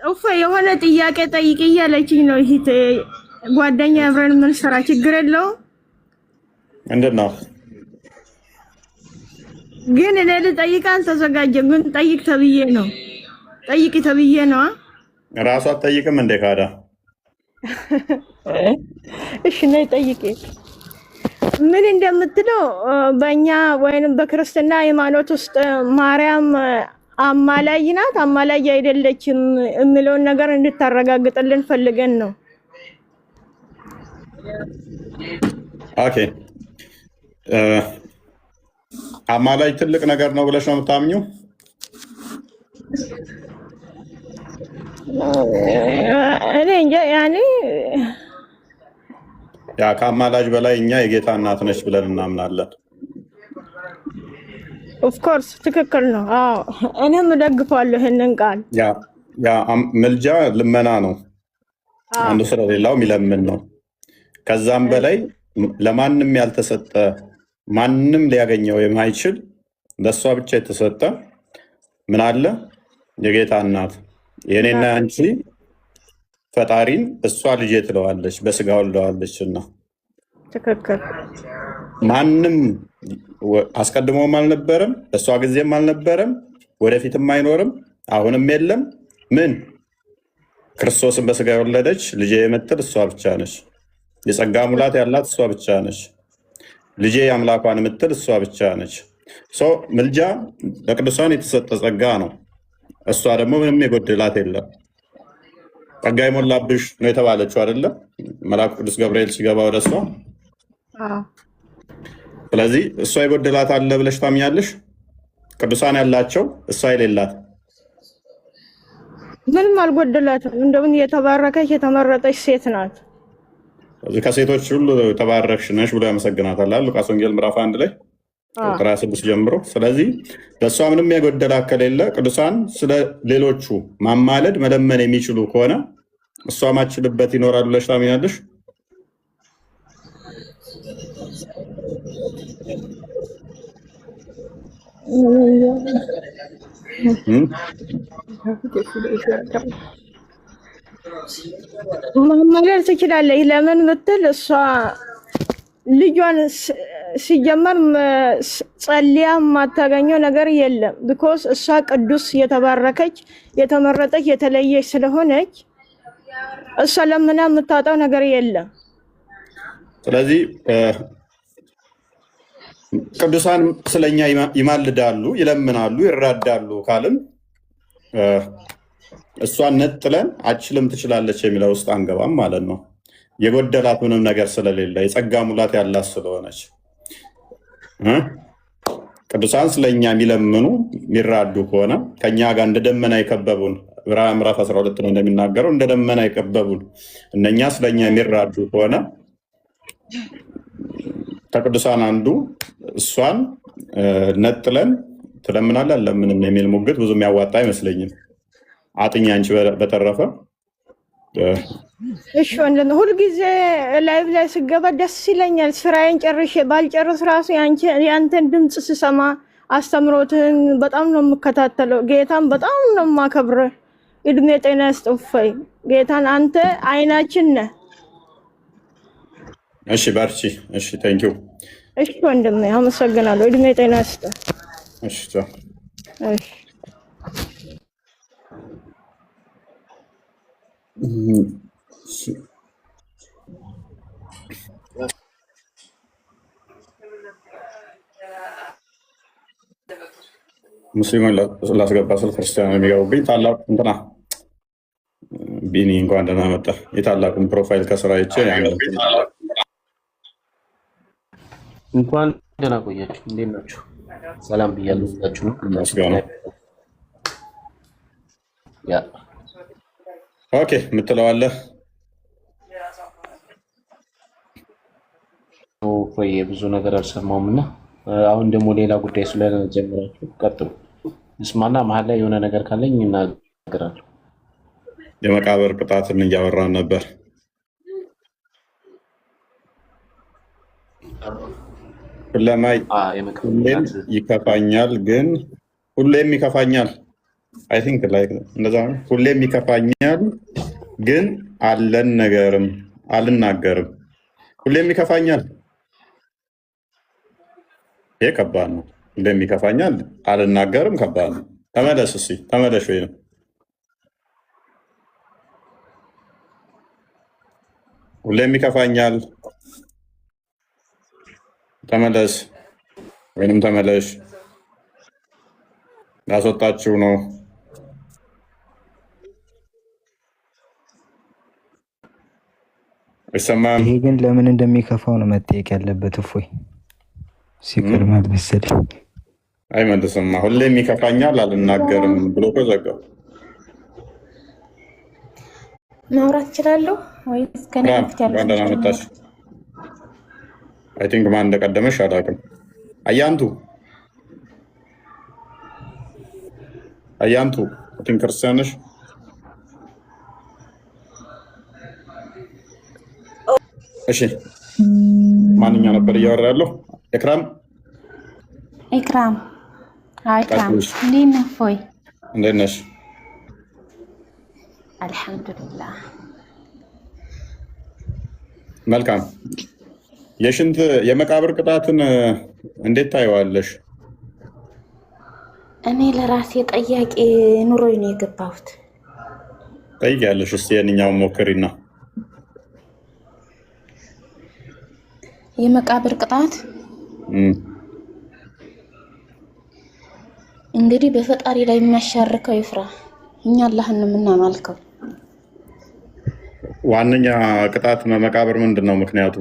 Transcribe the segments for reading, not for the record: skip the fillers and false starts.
ኡፍ የሆነ ጥያቄ ጠይቂ እያለችኝ ነው። ይሄ ጓደኛ አብረን ምን ሰራ ችግር የለውም። ምንድነው ግን እኔ ልጠይቅ አልተዘጋጀም። ግን ጠይቅ ተብዬ ነው። ጠይቂ ተብዬ ነው። ራሷ አትጠይቅም እንደ ካዳ? እሺ ነይ ጠይቂ። ምን እንደምትለው በእኛ ወይንም በክርስትና ሃይማኖት ውስጥ ማርያም አማላጅ ናት አማላጅ አይደለችም የሚለውን ነገር እንድታረጋግጥልን ፈልገን ነው። ኦኬ አማላጅ ትልቅ ነገር ነው ብለሽ ነው የምታምኚው? እኔ እንጃ ያኔ ያ ከአማላጅ በላይ እኛ የጌታ እናት ነች ብለን እናምናለን። ኦፍ ኮርስ ትክክል ነው። አዎ እኔም እደግፋለሁ ይሄንን ቃል። ያ ምልጃ ልመና ነው። አንዱ ስለሌላው የሚለምን ነው። ከዛም በላይ ለማንም ያልተሰጠ ማንም ሊያገኘው የማይችል ለእሷ ብቻ የተሰጠ ምን አለ? የጌታ እናት የኔና አንቺ ፈጣሪን እሷ ልጄ ትለዋለች፣ በስጋ ወልደዋለች። እና ትክክል ማንም አስቀድሞም አልነበረም፣ በእሷ ጊዜም አልነበረም፣ ወደፊትም አይኖርም፣ አሁንም የለም። ምን ክርስቶስን በስጋ የወለደች ልጄ የምትል እሷ ብቻ ነች። የጸጋ ሙላት ያላት እሷ ብቻ ነች። ልጄ አምላኳን የምትል እሷ ብቻ ነች። ምልጃ ለቅዱሳን የተሰጠ ጸጋ ነው። እሷ ደግሞ ምንም የጎደላት የለም። ጸጋ የሞላብሽ ነው የተባለችው አይደለም? መልአኩ ቅዱስ ገብርኤል ሲገባ ወደ እሷ። ስለዚህ እሷ የጎደላት አለ ብለሽ ታምኛለሽ? ቅዱሳን ያላቸው እሷ የሌላት ምንም አልጎደላትም። እንደምን የተባረከች የተመረጠች ሴት ናት። ከሴቶች ሁሉ የተባረክሽ ነሽ ብሎ ያመሰግናታል ሉቃስ ወንጌል ምዕራፍ 1 ላይ ቁጥር 26 ጀምሮ። ስለዚህ ለእሷ ምንም የጎደላት ከሌለ ቅዱሳን ስለ ሌሎቹ ማማለድ መለመን የሚችሉ ከሆነ እሷ ማችልበት ይኖራል ብለሽ ታምኛለሽ? ማማለድ ትችላለች። ለምን ምትል እሷ ልጇን ሲጀመር ጸልያ የማታገኘው ነገር የለም። ቢኮዝ እሷ ቅዱስ የተባረከች የተመረጠች የተለየች ስለሆነች እሷ ለምና የምታጣው ነገር የለም። ስለዚህ ቅዱሳን ስለኛ ይማልዳሉ፣ ይለምናሉ፣ ይራዳሉ ካልን እሷን ነጥለን አችልም ትችላለች የሚለው ውስጥ አንገባም ማለት ነው። የጎደላት ምንም ነገር ስለሌለ የጸጋ ሙላት ያላት ስለሆነች ቅዱሳን ስለኛ የሚለምኑ የሚራዱ ከሆነ ከኛ ጋር እንደ ደመና የከበቡን ዕብራውያን ምዕራፍ 12 ነው እንደሚናገረው፣ እንደ ደመና የከበቡን እነኛ ስለኛ የሚራዱ ከሆነ ከቅዱሳን አንዱ እሷን ነጥለን ትለምናለን ለምንም የሚል ሙግት ብዙ የሚያዋጣ አይመስለኝም። አጥኛ አንቺ በተረፈ እሺ ወንድም ሁልጊዜ ላይቭ ላይ ስገባ ደስ ይለኛል። ስራዬን ጨርሼ ባልጨርስ ራሱ ያንተን ድምፅ ስሰማ አስተምሮትን በጣም ነው የምከታተለው። ጌታን በጣም ነው የማከብረው። እድሜ ጤና ይስጥፈይ። ጌታን አንተ አይናችን ነህ። እሺ በርቺ። እሺ ቴንኪው። እሺ ወንድም አመሰግናለሁ። እድሜ ጤና ይስጥ። እሺ እሺ ሙስሊሙን ላስገባ ስል ክርስቲያን የሚገቡብኝ ታላቁ እንትና ቢኒ እንኳን ደህና መጣ። የታላቁን ፕሮፋይል ከስራ ይቼ እንኳን ደህና ቆያችሁ። እንዴት ናችሁ? ሰላም ብያለሁ። ሁላችሁ ነው መስጋና። ኦኬ የምትለዋለህ ወይ? ብዙ ነገር አልሰማሁም እና አሁን ደግሞ ሌላ ጉዳይ ስለጀመራችሁ ቀጥሉ። እስማና መሀል ላይ የሆነ ነገር ካለኝ እናገራለሁ። የመቃብር ቅጣትን እያወራን ነበር። ሁሌም ይከፋኛል፣ ግን ሁሌም ይከፋኛል አይ ቲንክ ላይክ እንደዛ ነው። ሁሌም ይከፋኛል ግን አለን ነገርም አልናገርም። ሁሌም ይከፋኛል። ይሄ ከባድ ነው። ሁሌም ይከፋኛል አልናገርም። ከባድ ነው። ተመለስ እስኪ ተመለሽ። ወይ ነው ሁሌም ይከፋኛል። ተመለስ ወይንም ተመለሽ። ላስወጣችሁ ነው። አይሰማም። ይሄ ግን ለምን እንደሚከፋው ነው መጠየቅ ያለበት። እፎይ ሲቀድማል መሰለኝ። አይመልስማ። ሁሌም ይከፋኛል አልናገርም ብሎ እኮ ዘጋው። ማውራት እችላለሁ ወይስ ከኔ በፊት ያለው? ደህና መጣሽ። አይ ቲንክ ማን እንደቀደመሽ አላውቅም። አያንቱ አይ ቲንክ ክርስቲያን ነሽ? እሺ ማንኛው ነበር እያወራ ያለው? ኢክራም ኢክራም እንዴት ነህ? ፎይ እንዴት ነሽ? አልሐምዱሊላህ። መልካም። የመቃብር ቅጣትን እንዴት ታየዋለሽ? እኔ ለራሴ ጠያቄ ኑሮኝ ነው የገባሁት። ጠይቂያለሽ? እስኪ የእኛውን ሞክሪና። የመቃብር ቅጣት እንግዲህ በፈጣሪ ላይ የሚያሻርከው ይፍራ። እኛ አላህን ነው የምናመልከው። ዋነኛ ቅጣት መቃብር ምንድን ነው ምክንያቱ?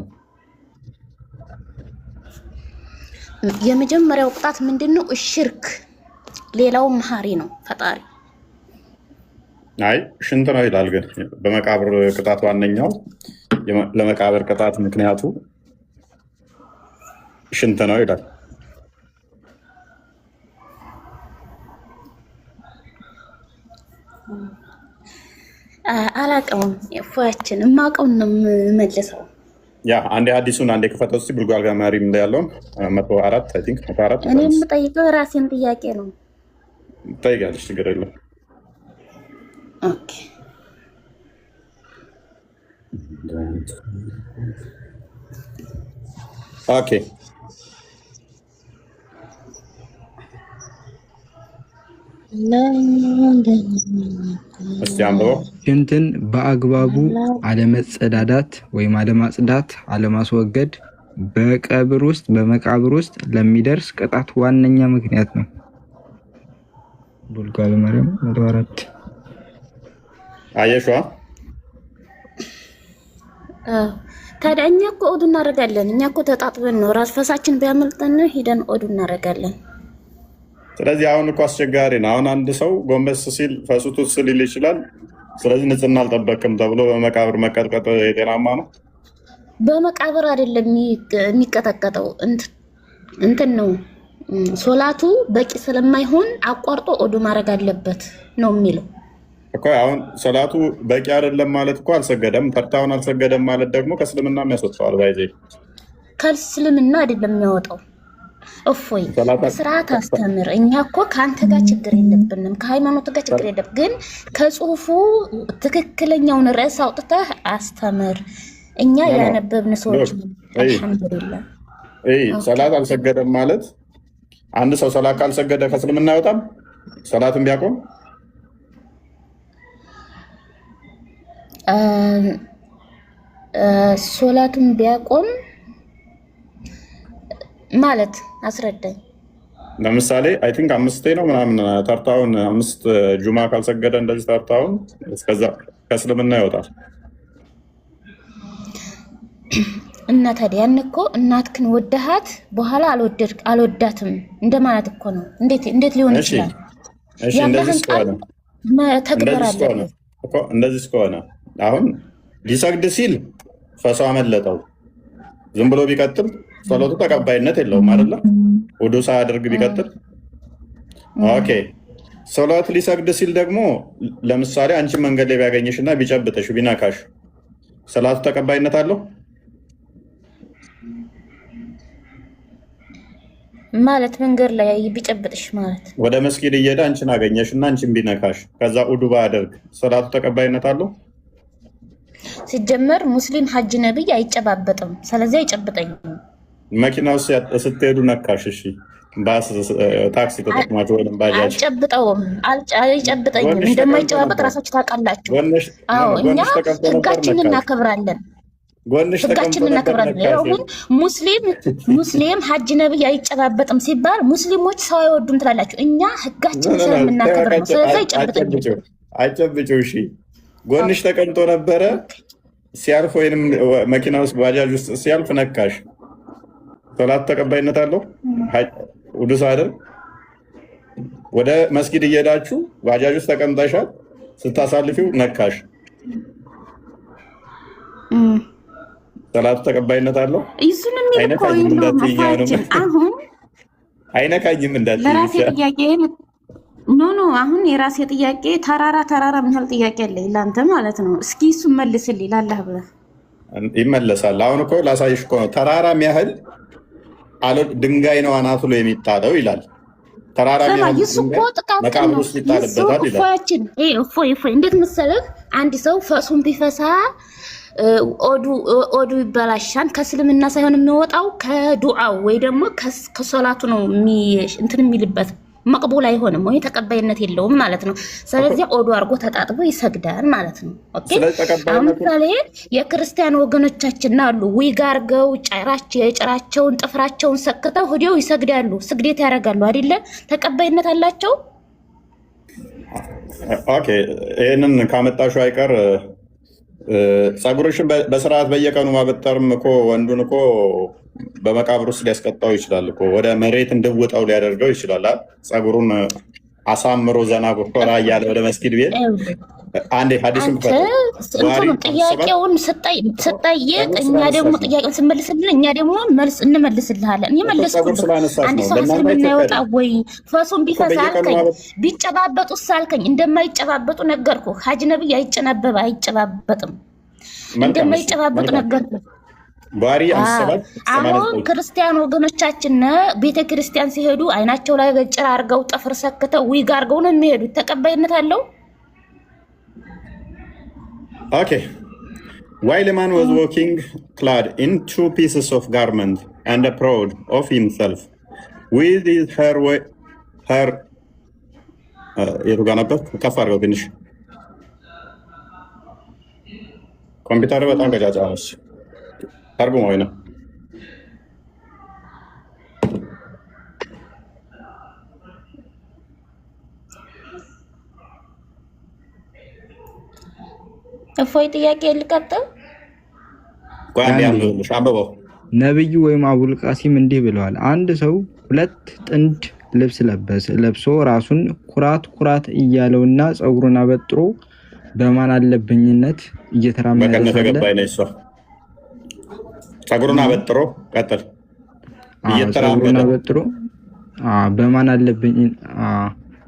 የመጀመሪያው ቅጣት ምንድን ነው? እሽርክ። ሌላው መሐሪ ነው ፈጣሪ። አይ ሽንት ነው ይላል። ግን በመቃብር ቅጣት ዋነኛው ለመቃብር ቅጣት ምክንያቱ ሽንት ነው ይላል። አላውቀውም። ፎያችን የማውቀውን ነው የምመልሰው። ያ አንዴ አዲሱን አንዴ ክፈተው እስኪ ብልጓል ጋር ማሪም ላይ ያለውን 104 አይ ቲንክ 104 እኔ የምጠይቀው የራሴን ጥያቄ ነው። ጠይቂያለሽ፣ ችግር የለም። ኦኬ ኦኬ እስቲ አንብበው። ሽንትን በአግባቡ አለመጸዳዳት ወይም አለማጽዳት፣ አለማስወገድ በመቃብር ውስጥ ለሚደርስ ቅጣት ዋነኛ ምክንያት ነው። ቡልጋል ማርያም 104 አየሽዋ። ታዲያ እኛ እኮ ኦዱ እናደርጋለን። እኛ እኮ ተጣጥበን ነው ራስ ፈሳችን ቢያመልጠን ሄደን ኦዱ እናደርጋለን። ስለዚህ አሁን እኮ አስቸጋሪ ነው። አሁን አንድ ሰው ጎንበስ ሲል ፈሱ ቱት ሊል ይችላል። ስለዚህ ንጽህና አልጠበቅም ተብሎ በመቃብር መቀጥቀጥ የጤናማ ነው? በመቃብር አይደለም የሚቀጠቀጠው፣ እንትን ነው ሶላቱ በቂ ስለማይሆን አቋርጦ ኦዱ ማድረግ አለበት ነው የሚለው እኮ። አሁን ሶላቱ በቂ አይደለም ማለት እኮ አልሰገደም፣ ተርታውን አልሰገደም ማለት ደግሞ ከእስልምና የሚያስወጣዋል። ባይዜ ከእስልምና አይደለም የሚያወጣው። እፎይ ስርዓት አስተምር። እኛ እኮ ከአንተ ጋር ችግር የለብንም፣ ከሃይማኖት ጋር ችግር የለብንም። ግን ከጽሁፉ ትክክለኛውን ርዕስ አውጥተህ አስተምር። እኛ ያነበብን ሰዎች አልሐምዱሊላህ። ሰላት አልሰገደም ማለት አንድ ሰው ሰላት ካልሰገደ ከእስልምና አይወጣም? ሰላትን ቢያቆም ሶላቱን ቢያቆም ማለት አስረዳኝ። ለምሳሌ አይ ቲንክ 5 ነው ምናምን ተርታውን 5 ጁማ ካልሰገደ እንደዚህ ተርታውን እስከዛ ከእስልምና ይወጣል። እና ታዲያ ያን እኮ እናትክን ወደሃት በኋላ አልወዳትም እንደማለት እኮ ነው። እንዴት ሊሆን ይችላል? እሺ እንደዚህ ከሆነ ተግባር አለ እኮ። እንደዚህ ከሆነ አሁን ሊሰግድ ሲል ፈሷ አመለጠው፣ ዝም ብሎ ቢቀጥል ጸሎቱ ተቀባይነት የለውም አይደለ? ውዱ ሳያደርግ ቢቀጥል ኦኬ። ጸሎት ሊሰግድ ሲል ደግሞ ለምሳሌ አንቺ መንገድ ላይ ቢያገኝሽ እና ቢጨብጥሽ ቢነካሽ ሰላቱ ተቀባይነት አለው? ማለት መንገድ ላይ ቢጨብጥሽ ማለት ወደ መስጊድ እየሄደ አንቺን አገኘሽ እና አንቺን ቢነካሽ ከዛ ኡዱባ አደርግ ሰላቱ ተቀባይነት አለው? ሲጀመር ሙስሊም ሐጅ ነብይ አይጨባበጥም። ስለዚህ አይጨብጠኝም። መኪና ውስጥ ስትሄዱ ነካሽ፣ እሺ ባስ ታክሲ ተጠቅማችሁ ወይም ባጃጅ አልጨብጠውም፣ አይጨብጠኝም። እንደማይጨባበጥ ራሳችሁ ታውቃላችሁ። አዎ እኛ ህጋችንን እናከብራለን፣ ህጋችንን እናከብራለን። አሁን ሙስሊም ሐጅ ነብይ አይጨባበጥም ሲባል ሙስሊሞች ሰው አይወዱም ትላላችሁ። እኛ ህጋችንን ስለምናከብር ነው። ስለዚህ አይጨብጠኝም። አይጨብጭው። እሺ ጎንሽ ተቀምጦ ነበረ ሲያልፍ ወይንም መኪና ውስጥ ባጃጅ ውስጥ ሲያልፍ ነካሽ፣ ሰላት ተቀባይነት አለው? ውዱስ አይደል? ወደ መስጊድ እየሄዳችሁ ባጃጅ ውስጥ ተቀምጠሻል፣ ስታሳልፊው ነካሽ፣ ሰላቱ ተቀባይነት አለው? አይነካኝም እንዳትዪ። ኖ አሁን የራሴ ጥያቄ ተራራ ምን ያህል ጥያቄ አለ ለአንተ ማለት ነው። እስኪ እሱን መልስልኝ ላላህ ብለህ። ይመለሳል። አሁን እኮ ላሳይሽ እኮ ነው። ተራራ ያህል ድንጋይ ነው አናቱ ላይ የሚጣለው ይላል። ተራራ ያህል መቃብር ውስጥ ይጣልበታል ይላል። እፎይ እንዴት መሰለህ፣ አንድ ሰው ፈሱን ቢፈሳ ኦዱ ይበላሻል። ከእስልምና ሳይሆን የሚወጣው ከዱዓው ወይ ደግሞ ከሶላቱ ነው እንትን የሚልበት መቅቡል አይሆንም ወይ ተቀባይነት የለውም ማለት ነው። ስለዚህ ኦዱ አድርጎ ተጣጥቦ ይሰግዳል ማለት ነው። ኦኬ አሁን ምሳሌ የክርስቲያን ወገኖቻችን አሉ ዊግ አድርገው ጭራቸውን ጥፍራቸውን ሰክተው ሆዲው ይሰግዳሉ፣ ስግዴት ያደርጋሉ አይደለ? ተቀባይነት አላቸው። ኦኬ ይሄንን ካመጣሽው አይቀር ጸጉርሽን በስርዓት በየቀኑ ማበጠርም እኮ ወንዱን እኮ በመቃብር ውስጥ ሊያስቀጣው ይችላል እኮ። ወደ መሬት እንድውጣው ሊያደርገው ይችላል። ጸጉሩን አሳምሮ ዘና ኮራ እያለ ወደ መስጊድ ቤት አንዴ ሐዲሱን ጥያቄውን ስጠይቅ እኛ ደግሞ ጥያቄውን ስመልስልን እኛ ደግሞ መልስ እንመልስልሃለን። እየመለስኩልህ አንድ ሰው እስልምና ይወጣ ወይ ፈሱን ቢፈሳ አልከኝ፣ ቢጨባበጡ ሳልከኝ እንደማይጨባበጡ ነገርኩ። ሐጅ ነብይ አይጨባበጥም እንደማይጨባበጡ ነገርኩ። አሁን ክርስቲያን ወገኖቻችን ቤተ ክርስቲያን ሲሄዱ አይናቸው ላይ ጭራ አድርገው ጥፍር ሰክተው ዊግ አድርገው ነው የሚሄዱት። ተቀባይነት አለው? Okay. While a man was walking clad in 2 pieces of garment and proud of himself, with his hair የቱ ጋር ነበር? ከፍ አድርገው ትንሽ ኮምፒውተር በጣም ቀጫጫ ነች። ተርጉም ወይ ነው እፎይ ጥያቄ ልቀጥል። ነብዩ ወይም አቡል ቃሲም እንዲህ ብለዋል። አንድ ሰው 2 ጥንድ ልብስ ለብሶ ራሱን ኩራት እያለውና ፀጉሩን አበጥሮ በማን አለብኝነት እየተራመደ ፀጉሩን አበጥሮ ቀጥል እየተራመደ በማን አለብኝ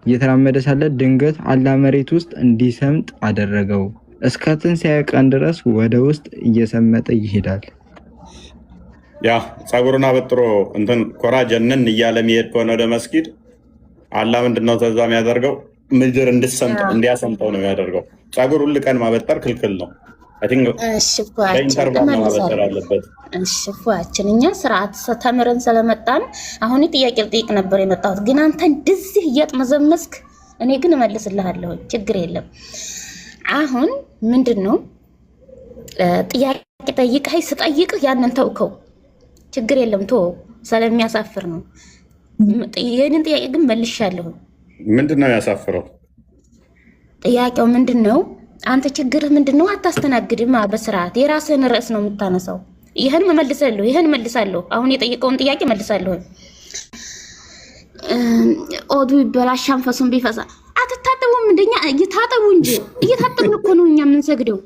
እየተራመደ ሳለ ድንገት አላህ መሬት ውስጥ እንዲሰምጥ አደረገው። እስከ ትንሣኤ ቀን ድረስ ወደ ውስጥ እየሰመጠ ይሄዳል። ያ ፀጉሩን አበጥሮ እንትን ኮራ ጀነን እያለ የሚሄድ ከሆነ ወደ መስጊድ አላህ ምንድነው ተዛ የሚያደርገው? ምድር እንዲያሰምጠው ነው የሚያደርገው። ፀጉር ሁሉ ቀን ማበጠር ክልክል ነው። ማበጠር አለበት። እሽፏችን እኛ ስርዓት ተምረን ስለመጣን አሁን ጥያቄ ልጠይቅ ነበር የመጣሁት፣ ግን አንተ እንደዚህ እያጥመዘመዝክ እኔ ግን እመልስልሃለሁ። ችግር የለም። አሁን ምንድነው ጥያቄ ጠይቀህ ስጠይቅህ ያንን ተውከው፣ ችግር የለም ተወው፣ ስለሚያሳፍር ነው። ይሄንን ጥያቄ ግን መልሻለሁ። ምንድነው ያሳፍረው? ጥያቄው ምንድነው? አንተ ችግርህ ምንድነው? አታስተናግድም በስርዓት የራስህን ርዕስ ነው የምታነሳው። ይሄን መልሳለሁ። አሁን የጠየቀውን ጥያቄ መልሳለሁ። ኦዱ ይበላሻል ፈሱን ቢፈሳ አትታጠቡም? እንደኛ እየታጠቡ እንጂ እየታጠብን እኮ ነው እኛ የምንሰግደው።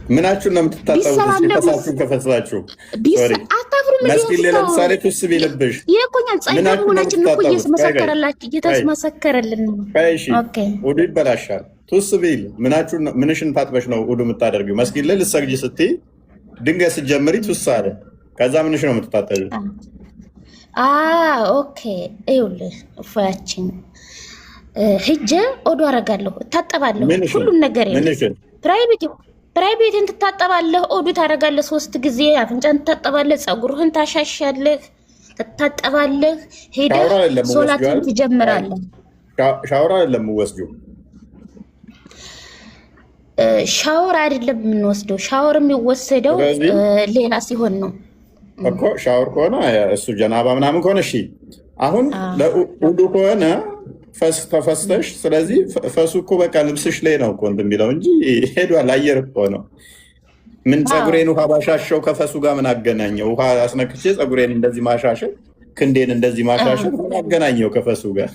ምናችሁ ነው የምትታጠቡት? ሲፈሳችሁ ከፈሳችሁ አታፍሩም? መስጊድ ለምሳሌ ቱስ ቢልብሽ ይቆኛል። ጻይታው ሆናችን እኮ እየተመሰከረልን ነው። ኦኬ ኡዱ ይበላሻል ቱስ ቢል ምንሽን ታጥበሽ ነው ኡዱ የምታደርጊው? መስጊድ ላይ ልትሰግጂ ስትይ ድንገት ስትጀምሪ ቱስ አለ። ከዛ ምንሽ ነው የምትታጠቢው? ኦኬ ይኸውልህ እፎያችን ሂጄ ኦዶ አደርጋለሁ፣ እታጠባለሁ፣ ሁሉም ነገር ፕራይቬትን ትታጠባለህ፣ ኦዶ ታደርጋለህ 3 ጊዜ፣ አፍንጫን ትታጠባለህ፣ ፀጉርህን ታሻሻለህ፣ ትታጠባለህ፣ ሄደህ ሶላትን ትጀምራለህ። ሻወር አይደለም የምወስደው፣ ሻወር አይደለም የምንወስደው። ሻወር የሚወሰደው ሌላ ሲሆን ነው እኮ። ሻወር ከሆነ እሱ ጀናባ ምናምን ከሆነ እሺ። አሁን ለኡዱ ከሆነ ፈስ ተፈስተሽ፣ ስለዚህ ፈሱ እኮ በቃ ልብስሽ ላይ ነው እኮ እንትን የሚለው እንጂ ሄዷል። አየር እኮ ነው። ምን ፀጉሬን ውሃ ባሻሸው ከፈሱ ጋር ምን አገናኘው? ውሃ አስነክቼ ፀጉሬን እንደዚህ ማሻሸል፣ ክንዴን እንደዚህ ማሻሸል ምን አገናኘው ከፈሱ ጋር?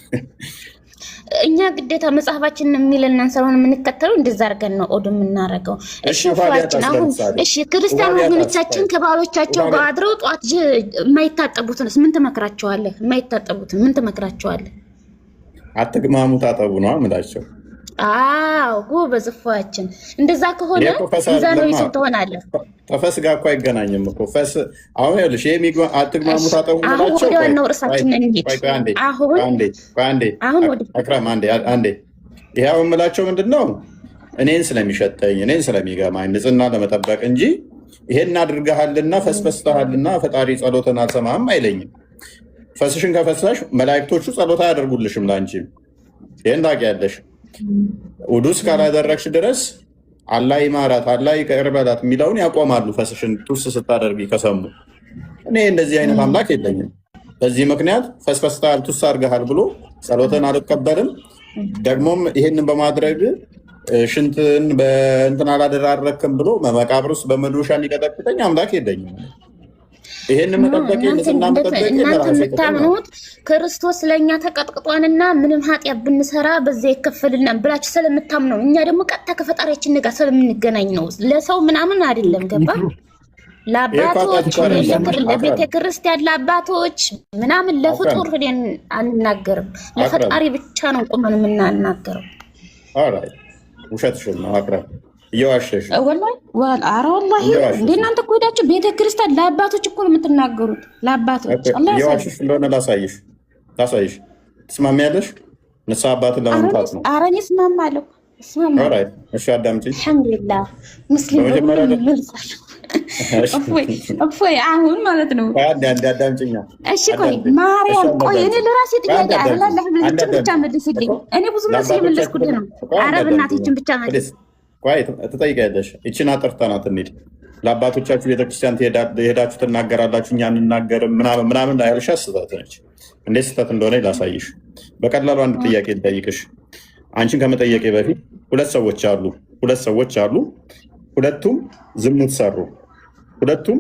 እኛ ግዴታ መጽሐፋችን የሚለንን ስለሆነ የምንከተለው እንደዛ አድርገን ነው ኦዶ የምናደርገው። እሺ አሁን እሺ ክርስቲያን ወገኖቻችን ከባሎቻቸው ጋር አድረው ጧት የማይታጠቡትንስ ምን ትመክራቸዋለህ? የማይታጠቡትን ምን ትመክራቸዋለህ? አትግማሙ ታጠቡ ነው የምላቸው። ጎበዝ እፎያችን። እንደዛ ከሆነ ሚዛናዊ ሰው ትሆናለህ። ከፈስ ጋር እኮ አይገናኝም እኮ ፈስ። አሁን ይኸውልሽ አትግማሙ ታጠቡ የምላቸው። ወደ ዋናው ርዕሳችን እንሂድ። አክራም አንዴ። ይኸው የምላቸው ምንድን ነው? እኔን ስለሚሸተኝ እኔን ስለሚገማኝ ንጽህና ለመጠበቅ እንጂ ይሄን አድርገሃልና ፈስፈስተሃልና ፈጣሪ ጸሎትን አልሰማህም አይለኝም። ፈስሽን ከፈሳሽ መላእክቶቹ ጸሎት አያደርጉልሽም ለአንቺ። ይህን ታውቂያለሽ። ውዱስ ካላደረግሽ ድረስ አላህ ይማራት አላህ ይቅር በላት የሚለውን ያቆማሉ። ፈስሽን ቱስ ስታደርጊ ከሰሙ። እኔ እንደዚህ አይነት አምላክ የለኝም። በዚህ ምክንያት ፈስፈስተሃል ቱስ አድርገሃል ብሎ ጸሎትን አልቀበልም። ደግሞም ይሄንን በማድረግ ሽንትን በእንትን አላደራረክም ብሎ መቃብር ውስጥ በመዶሻ የሚቀጠቅጠኝ አምላክ የለኝም። ይሄን መጠበቅ እናንተ የምታምኑት ክርስቶስ ለእኛ ተቀጥቅጧንና ምንም ኃጢአት ብንሰራ በዚያ ይከፈልናል ብላችሁ ስለምታምኑ ነው። እኛ ደግሞ ቀጥታ ከፈጣሪያችን ጋር ስለምንገናኝ ነው። ለሰው ምናምን አይደለም። ገባ? ለአባቶች ለቤተ ክርስቲያን ለአባቶች ምናምን ለፍጡር ሄደን አንናገርም። ለፈጣሪ ብቻ ነው ቁመን የምናናገረው። ውሸትሽን ነው አቅረብ እየዋሸሽ ወላሂ እንደ እናንተ እኮ ሄዳችሁ ቤተክርስቲያን ለአባቶች እኮ ነው የምትናገሩት። ለአባቶች እየዋሸሽ እንደሆነ ላሳይሽ። ትስማሚያለሽ? ንስሐ አባትን ለመምታት ነው። ኧረ እኔ እስማማለሁ። እሺ አዳምጪኝ። አልሐምዱሊላህ ሙስሊም እፎይ አሁን ማለት ነው። አዳምጪኛ። እሺ ቆይ ማርያም፣ ቆይ እኔ ለራሴ ጥያቄ አላህ ብቻ መልስልኝ። እኔ ብዙ መልስ የመለስኩልህ ነው። ኧረ በእናትህ ብቻ መልስ። ቆይ ትጠይቂያለሽ። ይችን አጥርተናት እንሂድ። ለአባቶቻችሁ ቤተክርስቲያን ሄዳችሁ ትናገራላችሁ፣ እኛ አንናገርም ምናምን ያልሻ ስህተት ነች። እንዴት ስህተት እንደሆነ ላሳይሽ። በቀላሉ አንድ ጥያቄ ልጠይቅሽ። አንቺን ከመጠየቄ በፊት ሁለት ሰዎች አሉ። ሁለቱም ዝሙት ሰሩ። ሁለቱም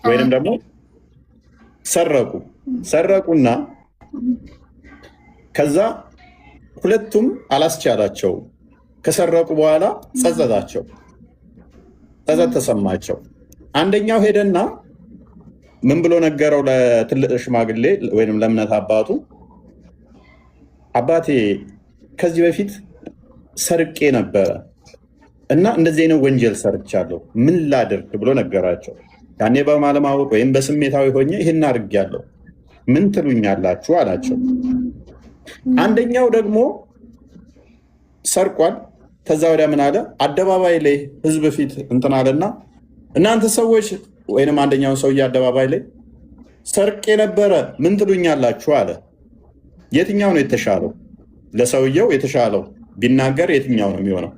ወይንም ደግሞ ሰረቁና ከዛ ሁለቱም አላስቻላቸው። ከሰረቁ በኋላ ጸጸት ተሰማቸው። አንደኛው ሄደና ምን ብሎ ነገረው ለትልቅ ሽማግሌ ወይንም ለእምነት አባቱ፣ አባቴ ከዚህ በፊት ሰርቄ ነበረ እና እንደዚህ አይነት ወንጀል ሰርቻለሁ፣ ምን ላድርግ ብሎ ነገራቸው። ያኔ በማለማወቅ ወይም በስሜታዊ ሆኜ ይህን አድርጌያለሁ፣ ምን ትሉኛላችሁ አላቸው። አንደኛው ደግሞ ሰርቋል። ከዛ ወዲያ ምን አለ? አደባባይ ላይ ህዝብ ፊት እንትን አለና እናንተ ሰዎች ወይንም አንደኛውን ሰውዬ አደባባይ ላይ ሰርቄ ነበረ ምን ትሉኛላችሁ አለ። የትኛው ነው የተሻለው? ለሰውየው የተሻለው ቢናገር የትኛው ነው የሚሆነው?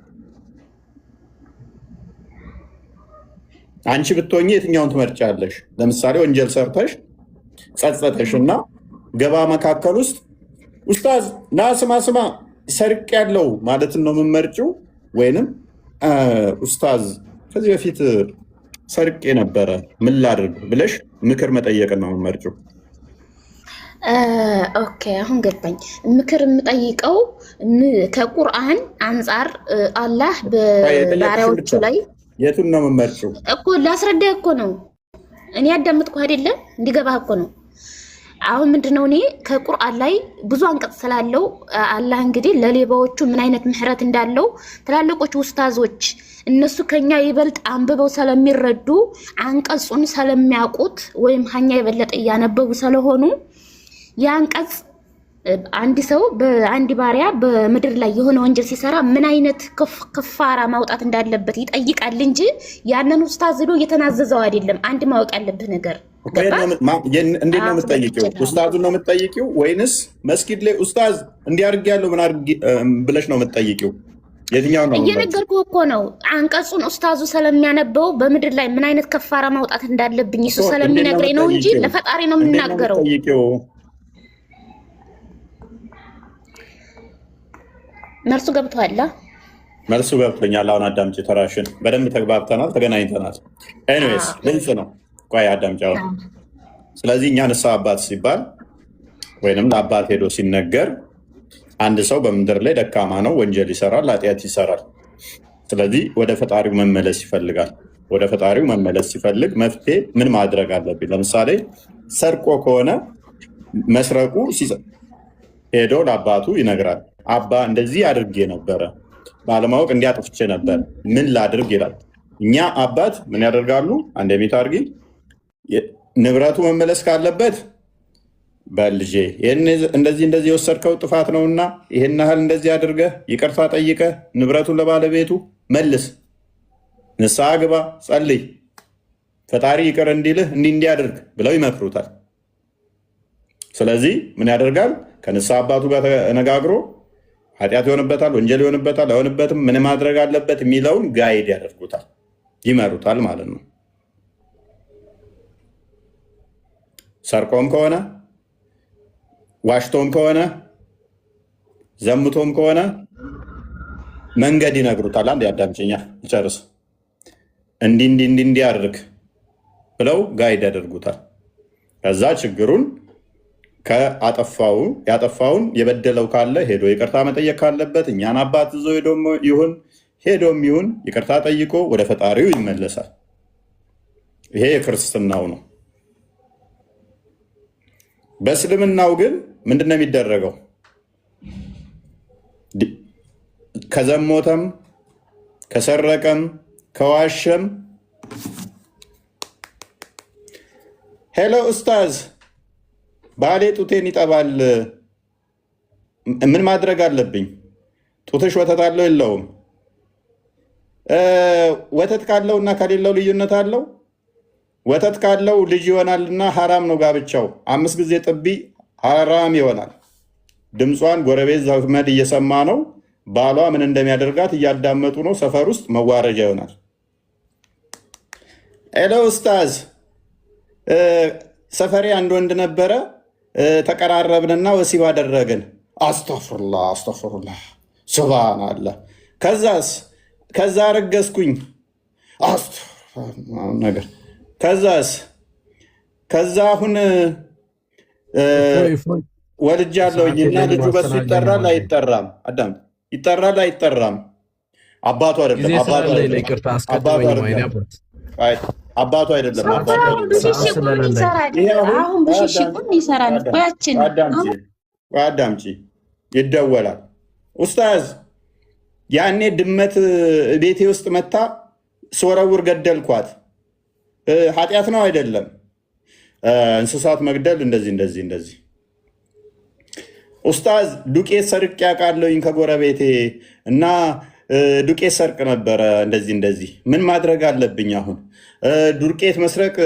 አንቺ ብትሆኚ የትኛውን ትመርጫለሽ? ለምሳሌ ወንጀል ሰርተሽ ጸጸተሽ እና ገባ መካከል ውስጥ ኡስታዝ ና ስማ ሰርቅ ያለው ማለትን ነው የምመርጭው? ወይንም ኡስታዝ ከዚህ በፊት ሰርቄ ነበረ ምን ላድርግ ብለሽ ምክር መጠየቅ ነው የምመርጭው? ኦኬ አሁን ገባኝ። ምክር የምጠይቀው ከቁርአን አንጻር አላህ በባሪያዎቹ ላይ የቱን ነው የምመርጭው እኮ ላስረዳህ እኮ ነው። እኔ ያዳምጥኩ አይደለም እንዲገባህ እኮ ነው። አሁን ምንድነው እኔ ከቁርአን ላይ ብዙ አንቀጽ ስላለው አላህ እንግዲህ ለሌባዎቹ ምን አይነት ምህረት እንዳለው ትላልቆች ኡስታዞች እነሱ ከኛ ይበልጥ አንብበው ስለሚረዱ አንቀጹን ስለሚያውቁት ወይም ሀኛ የበለጠ እያነበቡ ስለሆኑ የአንቀጽ አንድ ሰው በአንድ ባሪያ በምድር ላይ የሆነ ወንጀል ሲሰራ ምን አይነት ከፋራ ማውጣት እንዳለበት ይጠይቃል እንጂ ያንን ኡስታዝ ሄዶ እየተናዘዘው አይደለም። አንድ ማወቅ ያለብህ ነገር እንዴት ነው የምትጠይቂው? ኡስታዙን ነው የምትጠይቂው ወይንስ መስጊድ ላይ ኡስታዝ እንዲያርግ ያለው ምን አድርጊ ብለሽ ነው የምትጠይቂው? የትኛው ነው? እየነገርኩህ እኮ ነው። አንቀጹን ኡስታዙ ስለሚያነበው በምድር ላይ ምን አይነት ከፋራ ማውጣት እንዳለብኝ እሱ ስለሚነግረኝ ነው እንጂ ለፈጣሪ ነው የምናገረው። መልሱ ገብቶሃል? መልሱ ገብቶኛል። አሁን አዳምጪ፣ ተራሽን በደንብ ተግባብተናል፣ ተገናኝተናል። ኤኒዌይስ ግልጽ ነው። ቆይ አዳምጪ አሁን። ስለዚህ እኛ ንስሐ አባት ሲባል ወይንም ለአባት ሄዶ ሲነገር አንድ ሰው በምድር ላይ ደካማ ነው፣ ወንጀል ይሰራል፣ ኃጢአት ይሰራል። ስለዚህ ወደ ፈጣሪው መመለስ ይፈልጋል። ወደ ፈጣሪው መመለስ ሲፈልግ መፍትሄ ምን ማድረግ አለብኝ? ለምሳሌ ሰርቆ ከሆነ መስረቁ ሄዶ ለአባቱ ይነግራል። አባ እንደዚህ አድርጌ ነበረ፣ ባለማወቅ እንዲያጥፍቼ ነበር፣ ምን ላድርግ ይላል። እኛ አባት ምን ያደርጋሉ? አንድ ቤት አድርጊ፣ ንብረቱ መመለስ ካለበት በልጄ እንደዚህ የወሰድከው ጥፋት ነውና ይሄን ያህል እንደዚህ አድርገህ ይቅርታ ጠይቀህ ንብረቱን ለባለቤቱ መልስ፣ ንስሐ ግባ፣ ጸልይ፣ ፈጣሪ ይቅር እንዲልህ እንዲያደርግ ብለው ይመክሩታል። ስለዚህ ምን ያደርጋል? ከንስሐ አባቱ ጋር ተነጋግሮ ኃጢአት ይሆንበታል፣ ወንጀል ይሆንበታል፣ አይሆንበትም፣ ምን ማድረግ አለበት የሚለውን ጋይድ ያደርጉታል፣ ይመሩታል ማለት ነው። ሰርቆም ከሆነ ዋሽቶም ከሆነ ዘምቶም ከሆነ መንገድ ይነግሩታል። አንድ ያዳምጪኛ ይጨርስ። እንዲህ አድርግ ብለው ጋይድ ያደርጉታል። ከዛ ችግሩን ያጠፋውን የበደለው ካለ ሄዶ ይቅርታ መጠየቅ ካለበት እኛን አባት ይዞ ሄዶም ይሁን ይቅርታ ጠይቆ ወደ ፈጣሪው ይመለሳል። ይሄ የክርስትናው ነው። በእስልምናው ግን ምንድነው የሚደረገው? ከዘሞተም ከሰረቀም ከዋሸም ሄሎ ኡስታዝ ባሌ ጡቴን ይጠባል፣ ምን ማድረግ አለብኝ? ጡትሽ ወተት አለው የለውም? ወተት ካለው እና ከሌለው ልዩነት አለው? ወተት ካለው ልጅ ይሆናልና ሐራም ነው ጋብቻው። 5 ጊዜ ጥቢ ሐራም ይሆናል። ድምጿን ጎረቤት ዘመድ እየሰማ ነው። ባሏ ምን እንደሚያደርጋት እያዳመጡ ነው። ሰፈር ውስጥ መዋረጃ ይሆናል። ሄሎ ኡስታዝ ሰፈሬ አንድ ወንድ ነበረ፣ ተቀራረብንና ወሲብ አደረግን። አስተፍሩላህ ሱብሃንአላህ። ከዛ ረገዝኩኝ ነገር ከዛ አሁን ወልጃለሁኝና ልጁ በሱ ይጠራል አይጠራም? አዳም ይጠራል አይጠራም? አባቱ አይደለም። አባቱ አይደለም። አዳምጪ፣ ይደወላል። ኡስታዝ ያኔ ድመት ቤቴ ውስጥ መታ ስወረውር ገደልኳት፣ ኃጢአት ነው አይደለም? እንስሳት መግደል እንደዚህ። ኡስታዝ ዱቄት ሰርቅ ያውቃለሁኝ ከጎረቤቴ እና ዱቄት ሰርቅ ነበረ እንደዚህ ምን ማድረግ አለብኝ አሁን? ዱቄት መስረቅ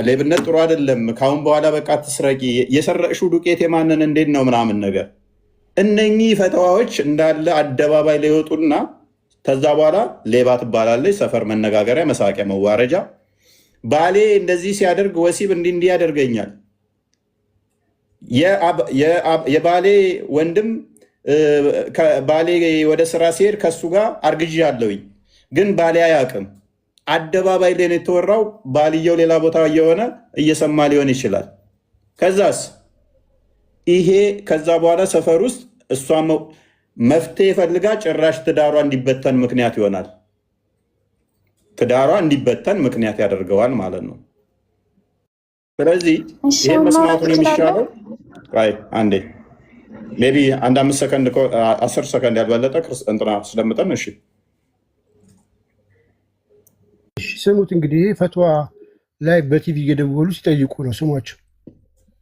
ሌብነት ጥሩ አይደለም፣ ካሁን በኋላ በቃ ትስረቂ፣ የሰረቅሽው ዱቄት የማንን እንዴት ነው ምናምን ነገር። እነኚህ ፈተዋዎች እንዳለ አደባባይ ላይ ይወጡና ከዛ በኋላ ሌባ ትባላለች፣ ሰፈር መነጋገሪያ፣ መሳቂያ፣ መዋረጃ። ባሌ እንደዚህ ሲያደርግ ወሲብ እንዲህ ያደርገኛል። የባሌ ወንድም ባሌ ወደ ስራ ሲሄድ ከሱ ጋር አርግዣ አለውኝ፣ ግን ባሌ አያውቅም። አደባባይ ላይ ነው የተወራው። ባልየው ሌላ ቦታ እየሆነ እየሰማ ሊሆን ይችላል። ከዛስ ከዛ በኋላ ሰፈር ውስጥ እሷ መፍትሄ ፈልጋ ጭራሽ ትዳሯ እንዲበተን ምክንያት ይሆናል። ትዳሯ እንዲበተን ምክንያት ያደርገዋል ማለት ነው። ስለዚህ ይሄ መስማቱን የሚሻለው አንዴ ሜይ ቢ 1 5 ሰከንድ 10 ሰከንድ ያልበለጠ እንትና ስለምጠን። እሺ ስሙት እንግዲህ ፈትዋ ላይ በቲቪ እየደወሉ ሲጠይቁ ነው ስሟቸው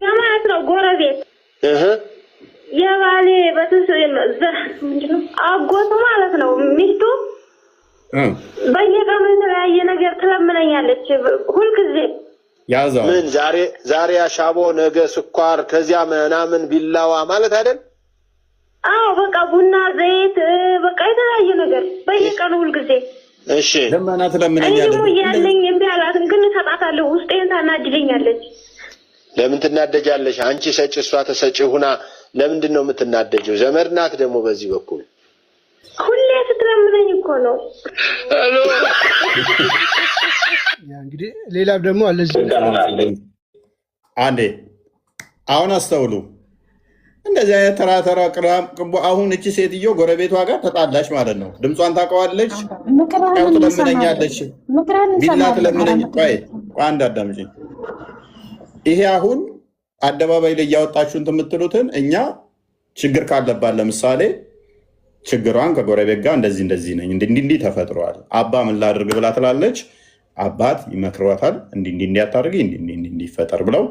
ማለት ነው። ጎረቤት የባሌ ምንድነው አጎቱ ማለት ነው። ሚስቱ በየቀኑ የተለያየ ነገር ትለምነኛለች ሁልጊዜ። ያዛው ምን ዛሬ አሻቦ ነገ ስኳር ከዚያ ምናምን ቢላዋ ማለት አይደል? አዎ በቃ ቡና ዘይት በቃ የተለያየ ነገር በየቀኑ ሁልጊዜ። እሺ ለማና ትለምነኛለች። እኔ ያለኝ እምቢ አላትን ግን እሰጣታለሁ። ውስጤን ታናድደኛለች። ለምን ትናደጃለሽ? አንቺ ሰጪ እሷ ተሰጪ ሁና ለምንድን ነው የምትናደጀው? ዘመድ ናት ደግሞ በዚህ በኩል ሁሌ ስትለምነኝ እኮ ነው። ያ እንግዲህ ሌላ ደግሞ አለ እዚህ አንዴ አሁን አስተውሉ። እንደዚህ አይነት ተራ ቅቡ አሁን እቺ ሴትዮ ጎረቤቷ ጋር ተጣላች ማለት ነው። ድምጿን ታውቀዋለች። ያው ትለምነኛለች፣ ቢላ ትለምነኝ። ቆይ አንድ አዳምጪኝ። ይሄ አሁን አደባባይ ላይ እያወጣችሁን የምትሉትን እኛ ችግር ካለባት ለምሳሌ ችግሯን ከጎረቤት ጋር እንደዚህ ነኝ እንዲህ ተፈጥሯል፣ አባ ምን ላድርግ ብላ ትላለች። አባት ይመክሯታል። እንዲያታርግ እንዲፈጠር ብለው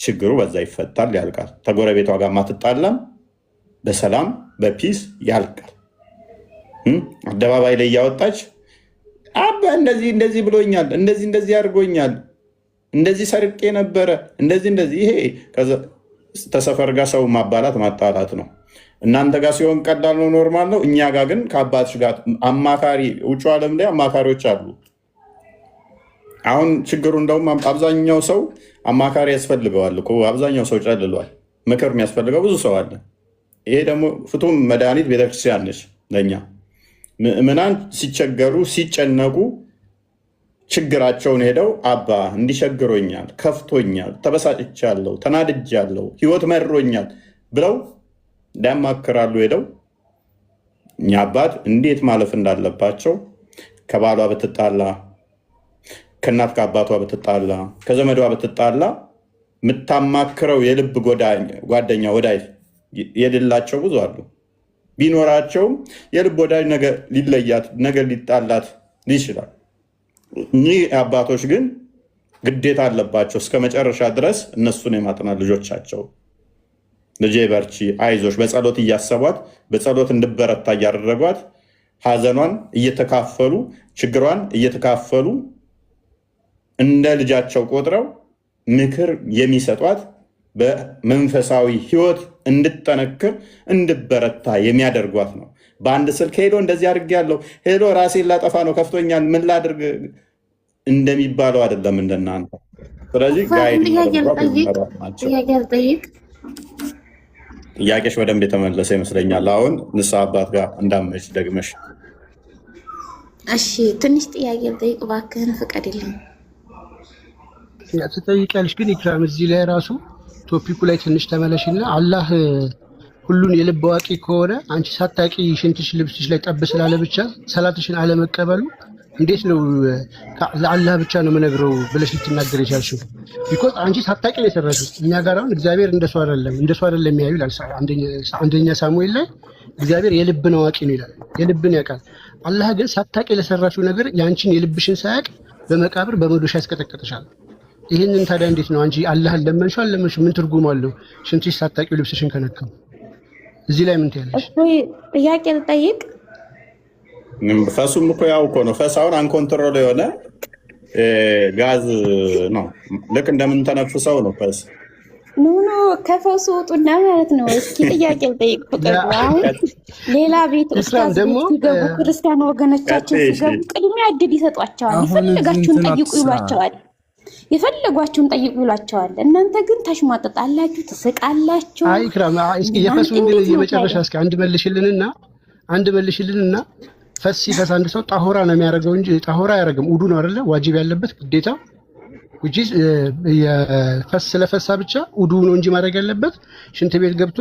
ችግሩ በዛ ይፈታል፣ ያልቃል። ከጎረቤቷ ጋር ማትጣላም በሰላም በፒስ ያልቃል። አደባባይ ላይ እያወጣች አባ እንደዚህ ብሎኛል፣ እንደዚህ አድርጎኛል፣ እንደዚህ ሰርቄ ነበረ፣ እንደዚህ ይሄ ተሰፈር ጋር ሰው ማባላት ማጣላት ነው። እናንተ ጋር ሲሆን ቀላል ነው፣ ኖርማል ነው። እኛ ጋር ግን ከአባትሽ ጋር አማካሪ ውጭ ዓለም ላይ አማካሪዎች አሉ። አሁን ችግሩ እንደውም አብዛኛው ሰው አማካሪ ያስፈልገዋል እኮ። አብዛኛው ሰው ጨልሏል። ምክር የሚያስፈልገው ብዙ ሰው አለ። ይሄ ደግሞ ፍቱም መድኃኒት ቤተክርስቲያን ነች ለእኛ። ምዕመናን ሲቸገሩ ሲጨነቁ ችግራቸውን ሄደው አባ እንዲቸግሮኛል፣ ከፍቶኛል፣ ተበሳጭቻለሁ፣ ተናድጃለሁ፣ ህይወት መሮኛል ብለው ሊያማክራሉ። ሄደው እኛ አባት እንዴት ማለፍ እንዳለባቸው ከባሏ ብትጣላ፣ ከእናት ከአባቷ ብትጣላ፣ ከዘመዷ ብትጣላ የምታማክረው የልብ ጓደኛ ወዳጅ የሌላቸው ብዙ አሉ። ቢኖራቸውም የልብ ወዳጅ ነገር ሊለያት ነገር ሊጣላት ይችላል። እኒህ አባቶች ግን ግዴታ አለባቸው እስከ መጨረሻ ድረስ እነሱን የማጥናት ልጆቻቸው ልጄ በርቺ፣ አይዞሽ፣ በጸሎት እያሰቧት በጸሎት እንድበረታ እያደረጓት ሀዘኗን እየተካፈሉ ችግሯን እየተካፈሉ እንደ ልጃቸው ቆጥረው ምክር የሚሰጧት በመንፈሳዊ ህይወት እንድጠነክር እንድበረታ የሚያደርጓት ነው። በአንድ ስልክ ሄዶ እንደዚህ አድርጌያለሁ፣ ሄዶ ራሴን ላጠፋ ነው ከፍቶኛል ምን ላድርግ እንደሚባለው አይደለም እንደናንተ። ስለዚህ ጥያቄሽ በደንብ የተመለሰ ይመስለኛል። አሁን ንስሐ አባት ጋር እንዳመች ደግመሽ። እሺ ትንሽ ጥያቄ ልጠይቅ እባክህን ፍቀድልኝ። ትጠይቂያለሽ ግን ኢክራም እዚህ ላይ ራሱ ቶፒኩ ላይ ትንሽ ተመለሽና አላህ ሁሉን የልብ አዋቂ ከሆነ አንቺ ሳታቂ ሽንትሽ ልብስሽ ላይ ጠብ ስላለ ብቻ ሰላትሽን አለመቀበሉ እንዴት ነው ለአላህ ብቻ ነው የምነግረው ብለሽ ልትናገር የቻልሽው? ቢኮዝ አንቺ ሳታቂ ነው የሰራሽው። እኛ ጋር አሁን እግዚአብሔር እንደሱ አይደለም የሚያዩ ይላል። አንደኛ ሳሙኤል ላይ እግዚአብሔር የልብን አዋቂ ነው ይላል። የልብን ያውቃል። አላህ ግን ሳታቂ ለሰራሽው ነገር ያንቺን የልብሽን ሳያቅ በመቃብር በመዶሻ ያስቀጠቅጥሻል። ይህንን ታዲያ እንዴት ነው አንቺ አላህን ለመንሽው አልለመንሽው ምን ትርጉም አለው? ሽንትሽ ሳታቂው ልብስሽን ከነካው እዚህ ላይ ምን ትያለሽ? ጥያቄ ልጠይቅ። ፈሱም እኮ ያው እኮ ነው። ፈስ አሁን አንኮንትሮል የሆነ ጋዝ ነው። ልክ እንደምንተነፍሰው ነው ፈስ። ኖ ከፈሱ ውጡና ማለት ነው። እስኪ ጥያቄ ልጠይቅ። ፍቅር አሁን ሌላ ቤት ኡስታዝ ሲገቡ ክርስቲያን ወገኖቻችን ሲገቡ ቅድሚያ እድል ይሰጧቸዋል። የፈለጋችሁን ጠይቁ ይሏቸዋል። የፈለጓችሁን ጠይቁ ይሏቸዋል። እናንተ ግን ታሽሟጥጣላችሁ፣ ትስቃላችሁ። አይ ኢክራም እስኪ የፈሱን ግን የመጨረሻ እስኪ አንድ መልሽልንና ፈስ ሲፈስ አንድ ሰው ጣሆራ ነው የሚያደርገው እንጂ ጣሆራ አያደርግም። ውዱ ነው አይደለ? ዋጅብ ያለበት ግዴታ ውጪ የፈስ ስለፈሳ ብቻ ውዱ ነው እንጂ ማድረግ ያለበት ሽንት ቤት ገብቶ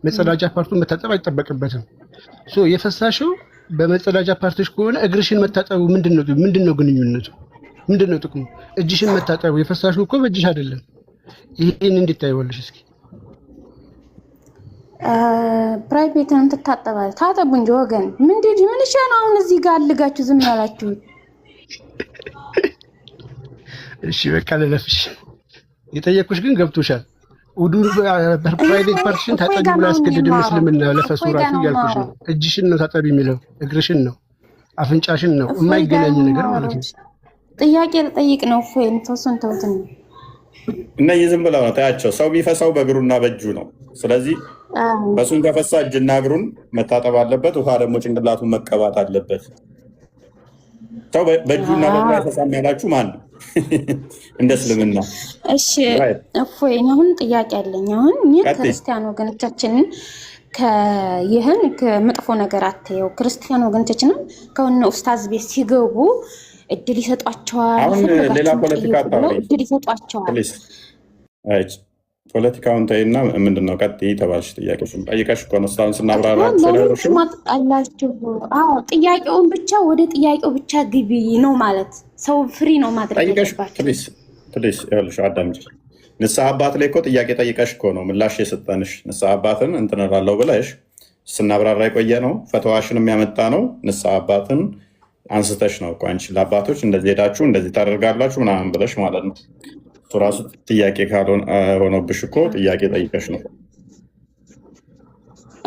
መጸዳጃ ፓርቱን መታጠብ አይጠበቅበትም። ሶ የፈሳሽው በመጸዳጃ ፓርትሽ ከሆነ እግርሽን መታጠቡ ምንድነው ግንኙነቱ? ምንድነው ጥቅሙ? እጅሽን መታጠቡ የፈሳሽው እኮ በእጅሽ አይደለም። ይሄን እንዴት ታይዋለሽ? እስኪ ፕራይቬት ነው ተታጠባል። ታጠቡ እንጂ ወገን ምንድን ምን ይሻል? አሁን እዚህ ጋር አልጋችሁ ዝም ያላችሁ እሺ በቃ ልለፍሽ። የጠየኩሽ ግን ገብቶሻል። ውዱ ፕራይቬት ፓርቲሽን ታጠቢ ብሎ ያስገድድም እስልምና ለፈሱ ራሱ እያልኩሽ ነው። እጅሽን ነው ታጠቢ የሚለው፣ እግርሽን ነው፣ አፍንጫሽን ነው። የማይገናኝ ነገር ማለት ነው። ጥያቄ ልጠይቅ ነው። ፎይን ተወሰን ተውትን እነዚህ ዝም ብለው ነው ታያቸው። ሰው ቢፈሳው በእግሩና በእጁ ነው። ስለዚህ በሱን ከፈሳ እጅና እግሩን መታጠብ አለበት። ውሃ ደግሞ ጭንቅላቱን መቀባት አለበት። ሰው በእጁና በእግሩ አይፈሳም ያላችሁ ማን ነው? እንደ እስልምና። እሺ እፎይ፣ አሁን ጥያቄ አለኝ። አሁን ክርስቲያን ወገኖቻችንን ይህን ከመጥፎ ነገር አትየው። ክርስቲያን ወገኖቻችንን ከሆነ ኡስታዝ ቤት ሲገቡ እድል ይሰጧቸዋል። አሁን ሌላ ፖለቲካ እድል ይሰጧቸዋል። ፖለቲካውን ተይና ምንድን ነው ቀጥይ ተባልሽ። ጥያቄሽን ጠይቀሽ እኮ ነው እስካሁን ስናብራራ አላችሁ። ጥያቄውን ብቻ ወደ ጥያቄው ብቻ ግቢ ነው ማለት ሰው ፍሪ ነው ማድረግ ያለባችሁ። ይኸውልሽ አዳምጪ። ንስሐ አባት ላይ እኮ ጥያቄ ጠይቀሽ እኮ ነው ምላሽ የሰጠንሽ። ንስሐ አባትን እንትን እላለሁ ብለሽ ስናብራራ የቆየ ነው። ፈተዋሽን የሚያመጣ ነው። ንስሐ አባትን አንስተሽ ነው እኮ አንቺ ለአባቶች እንደዚህ ሄዳችሁ እንደዚህ ታደርጋላችሁ ምናምን ብለሽ ማለት ነው። ራሱ ጥያቄ ካልሆነብሽ እኮ ጥያቄ ጠይቀሽ ነው።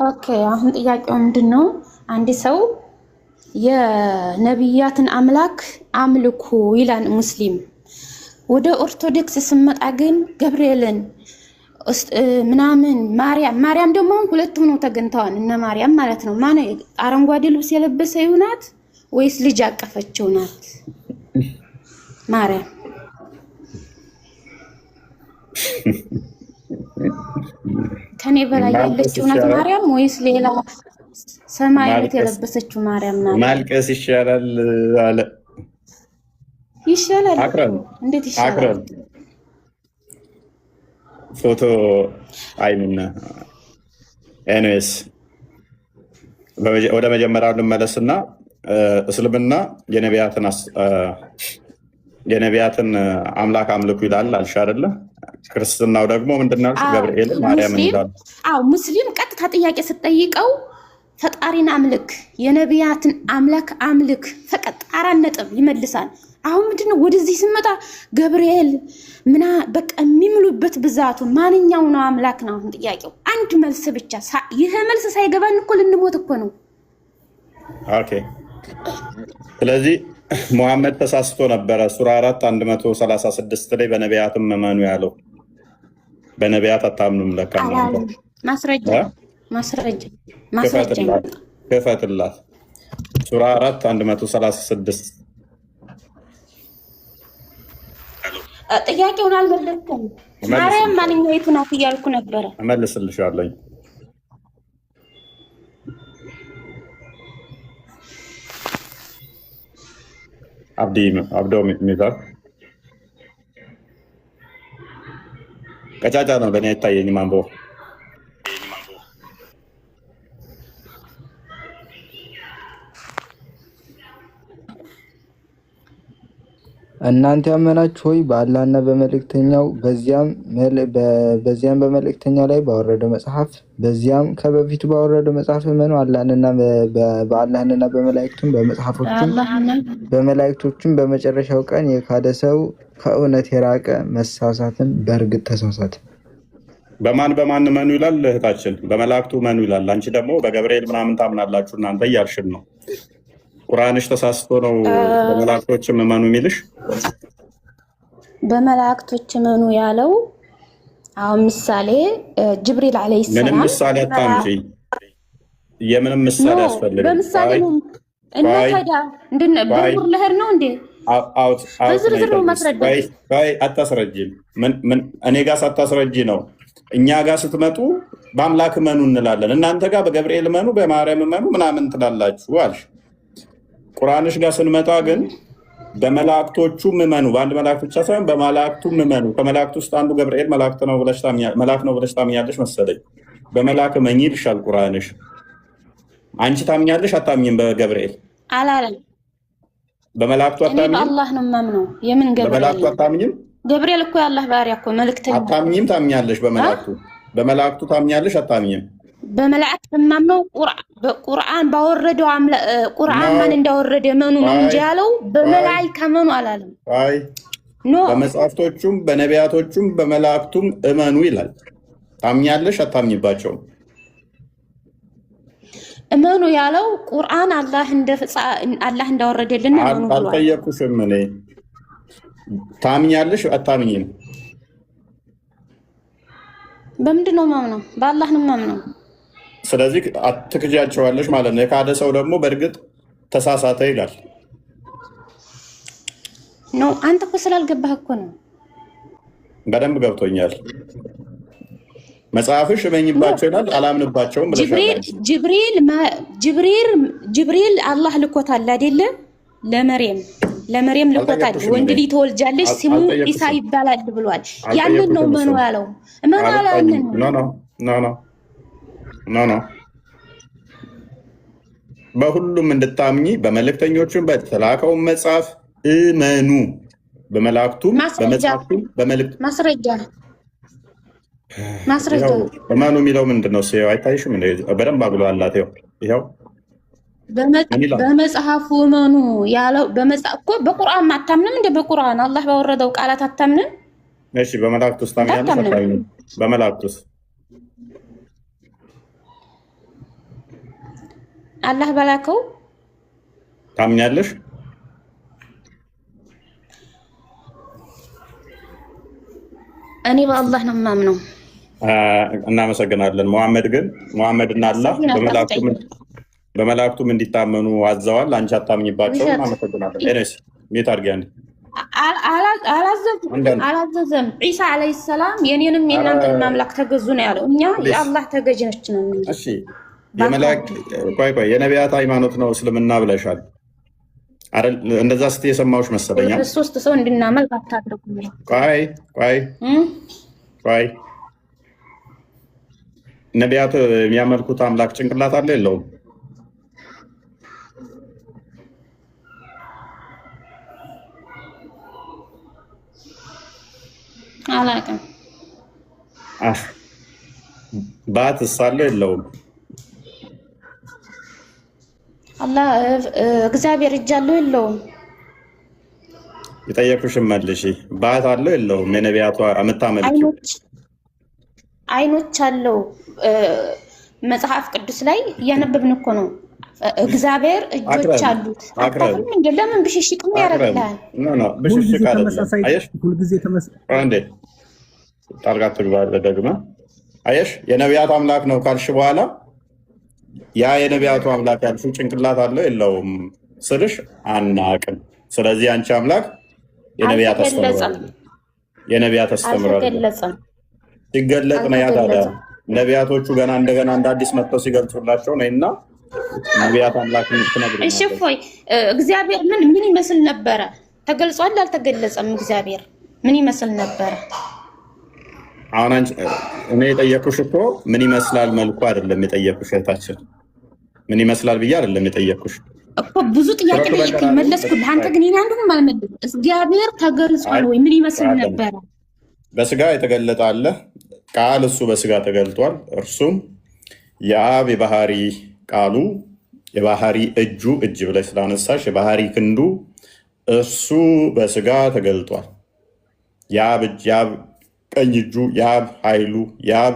ኦኬ አሁን ጥያቄው ምንድን ነው? አንድ ሰው የነቢያትን አምላክ አምልኩ ይላል ሙስሊም። ወደ ኦርቶዶክስ ስመጣ ግን ገብርኤልን ምናምን ማርያም ደግሞ ሁለት ሆነው ተገኝተዋል። እነ ማርያም ማለት ነው። ማን አረንጓዴ ልብስ የለበሰ ይሁናት ወይስ ልጅ አቀፈችው ናት? ማርያም ከኔ በላይ ያለችው ናት ማርያም ወይስ ሌላ ሰማያዊት የለበሰችው ማርያም ናት? ማልቀስ ይሻላል አለ። ይሻላል? እንዴት ይሻላል? ፎቶ አይኑና ኤንኤስ ወደ መጀመሪያው ልመለስና እስልምና የነቢያትን አምላክ አምልኩ ይላል አልሽ አይደለ? ክርስትናው ደግሞ ምንድነው? ገብርኤል ማርያም ይላል። ሙስሊም ቀጥታ ጥያቄ ስትጠይቀው ፈጣሪን አምልክ፣ የነቢያትን አምላክ አምልክ ፈቀጥ 4 ነጥብ ይመልሳል። አሁን ምንድነው ወደዚህ ስመጣ ገብርኤል ምና በቃ የሚምሉበት ብዛቱ ማንኛው ነው አምላክ ነው? አሁን ጥያቄው አንድ መልስ ብቻ። ይሄ መልስ ሳይገባን እኮ ልንሞት እኮ ነው። ኦኬ ስለዚህ ሙሐመድ ተሳስቶ ነበረ። ሱራ 4 136 ላይ በነቢያትም እመኑ ያለው በነቢያት አታምኑም ለካ ነው። ማስረጃ ክፈትላት። ሱራ 4 136 ጥያቄውን አልመለስኩም። ማርያም ማንኛይቱ ናት እያልኩ ነበረ። እመልስልሻለሁ። አብዶ ሚዛን ቀጫጫ ነው። ለእኔ አይታየኝም። አንቦ እናንተ ያመናችሁ ሆይ በአላህና በመልእክተኛው በዚያም በመልእክተኛው ላይ ባወረደው መጽሐፍ በዚያም ከበፊቱ ባወረደው መጽሐፍ እመኑ። በአላህና በመላእክቶቹም በመጨረሻው ቀን የካደ ሰው ከእውነት የራቀ መሳሳትን በእርግጥ ተሳሳተ። በማን እመኑ ይላል እህታችን? በመላእክቱ እመኑ ይላል። አንቺ ደግሞ በገብርኤል ምናምን ታምናላችሁ እናንተ እያልሽን ነው። ቁርአንሽ ተሳስቶ ነው በመላእክቶችም እመኑ የሚልሽ? በመላእክቶች እመኑ ያለው አሁን ምሳሌ ጅብሪል አለይሂ ሰላም። ምንም ምሳሌ አታምጪ። የምንም ምሳሌ ያስፈልጋል? በምሳሌ ነው እና ታዲያ በሙር ለህር ነው እንዴ? በዝርዝር ማስረጃ አታስረጂም። እኔ ጋር ሳታስረጂ ነው እኛ ጋር ስትመጡ በአምላክ እመኑ እንላለን። እናንተ ጋር በገብርኤል እመኑ በማርያም እመኑ ምናምን ትላላችሁ አልሽ። ቁርአንሽ ጋር ስንመጣ ግን በመላእክቶቹ እመኑ፣ በአንድ መላእክት ብቻ ሳይሆን በመላእክቱ እመኑ። ከመላእክት ውስጥ አንዱ ገብርኤል መልአክ ነው ብለሽ ታምኛለሽ መሰለኝ። በመልአክ እመኚ ይልሻል ቁርአንሽ። አንቺ ታምኛለሽ አታምኝም? በገብርኤል አላለም። በመላእክቱ አታምኝም? በአላህ ነው የማምነው። የምን ገብርኤል? በመላእክቱ አታምኝም? ገብርኤል እኮ የአላህ ባሪያ እኮ መልእክተኛ። አታምኝም? ታምኛለሽ? በመላእክቱ ታምኛለሽ አታምኝም? በመላእክት ማምነው ቁርአን ባወረደው ቁርአን ማን እንዳወረደ መኑ ነው እንጂ ያለው በመላእክት መኑ አላለም። አይ ኖ በመጽሐፍቶቹም በነቢያቶቹም በመላእክቱም እመኑ ይላል። ታምኛለሽ አታምኝባቸውም? እመኑ ያለው ቁርአን አላህ እንዳወረደልን ነው ብሏል። አልጠየኩሽም እኔ ታምኛለሽ አታምኝም? በምንድን ነው ማምነው? በአላህ ነው ማምነው። ስለዚህ አትክጃቸዋለሽ ማለት ነው። የካደ ሰው ደግሞ በእርግጥ ተሳሳተ ይላል። ኖ አንተ እኮ ስላልገባህ እኮ ነው። በደንብ ገብቶኛል። መጽሐፍሽ እመኝባቸው ይላል፣ አላምንባቸውም ብለሻል። ጅብሪል አላህ ልኮታል አይደለ? ለመርየም ልኮታል። ወንድ ልጅ ትወልጃለሽ ስሙ ኢሳ ይባላል ብሏል። ያንን ነው መኑ ያለው። መኑ ያላንን ኖ በሁሉም እንድታምኚ በመልእክተኞቹም በተላከው መጽሐፍ እመኑ። በመላእክቱም በመጽሐፍቱም በመልእክት ማስረጃ እመኑ የሚለው ምንድን ነው? ሲው አይታይሽም? በደንብ አግሎ አላት። ይኸው በመጽሐፉ እመኑ ያለው በመጽሐፍ እኮ በቁርአን አታምንም እንደ በቁርአን አላህ ባወረደው ቃላት አታምንም? እሺ በመላእክት ውስጥ ታምኛለሽ? በመላእክት ውስጥ አላህ በላከው ታምኛለሽ? እኔ በአላህ ነው የማምነው። እናመሰግናለን። ሙሐመድና አላህ በመላእክቱም እንዲታመኑ አዘዋል። አንቺ አታምኝባቸው። እናመሰግናለን። ኤነስ ሜት አድርጊያለሽ። አላዘዘም። ዒሳ ዓለይሂ ሰላም የኔንም የእናንተን ማምላክ ተገዙ ነው ያለው። እኛ የአላህ ተገዥነች ነው። እሺ የነቢያት ሃይማኖት ነው እስልምና ብለሻል። እንደዛ ስትይ የሰማሁሽ መሰለኝ። ሶስት ሰው እንድናመልክ አታድርጉ። ቆይ ነቢያት የሚያመልኩት አምላክ ጭንቅላት አለ የለውም? አላውቅም። ባትስ አለው የለውም? አላህ እግዚአብሔር እጅ አለው የለውም? የጠየኩሽን መልሺ። ባት አለው የለውም? የነቢያቷ የምታመልኪው አይኖች አለው። መጽሐፍ ቅዱስ ላይ እያነበብን እኮ ነው። እግዚአብሔር እጆች አሉት። ለምን ብሽሽቅም ያደርግልሃል? ብሽሽቅ አይደለም። ጣልቃ ትግባለህ ደግመህ። አየሽ የነቢያት አምላክ ነው ካልሽ በኋላ ያ የነቢያቱ አምላክ ያልሽው ጭንቅላት አለው የለውም ስልሽ አናቅም። ስለዚህ አንቺ አምላክ የነቢያት አስተምሯል ሲገለጥ ነው። ያ ታዲያ ነቢያቶቹ ገና እንደገና እንደ አዲስ መጥተው ሲገልጹላቸው ነው እና ነቢያት አምላክ ትነግሪኝ። እሺ ፎይ እግዚአብሔር ምን ይመስል ነበረ? ተገልጿል አልተገለጸም? እግዚአብሔር ምን ይመስል ነበረ? አሁን እኔ የጠየኩሽ እኮ ምን ይመስላል መልኩ አይደለም የጠየኩሽ። እህታችን ምን ይመስላል ብዬ አይደለም የጠየኩሽ እኮ። ብዙ ጥያቄ ጠየቅኝ መለስኩልህ። አንተ ግን ይሄን አንዱን አልመለስኩም። እግዚአብሔር ተገልጿል ወይ? ምን ይመስል ነበረ? በስጋ የተገለጠ አለ ቃል፣ እሱ በስጋ ተገልጧል። እርሱም የአብ የባህሪ ቃሉ የባህሪ እጅ ብለሽ ስላነሳሽ የባህሪ ክንዱ እሱ በስጋ ተገልጧል። የአብ ቀኝ እጁ የአብ ኃይሉ የአብ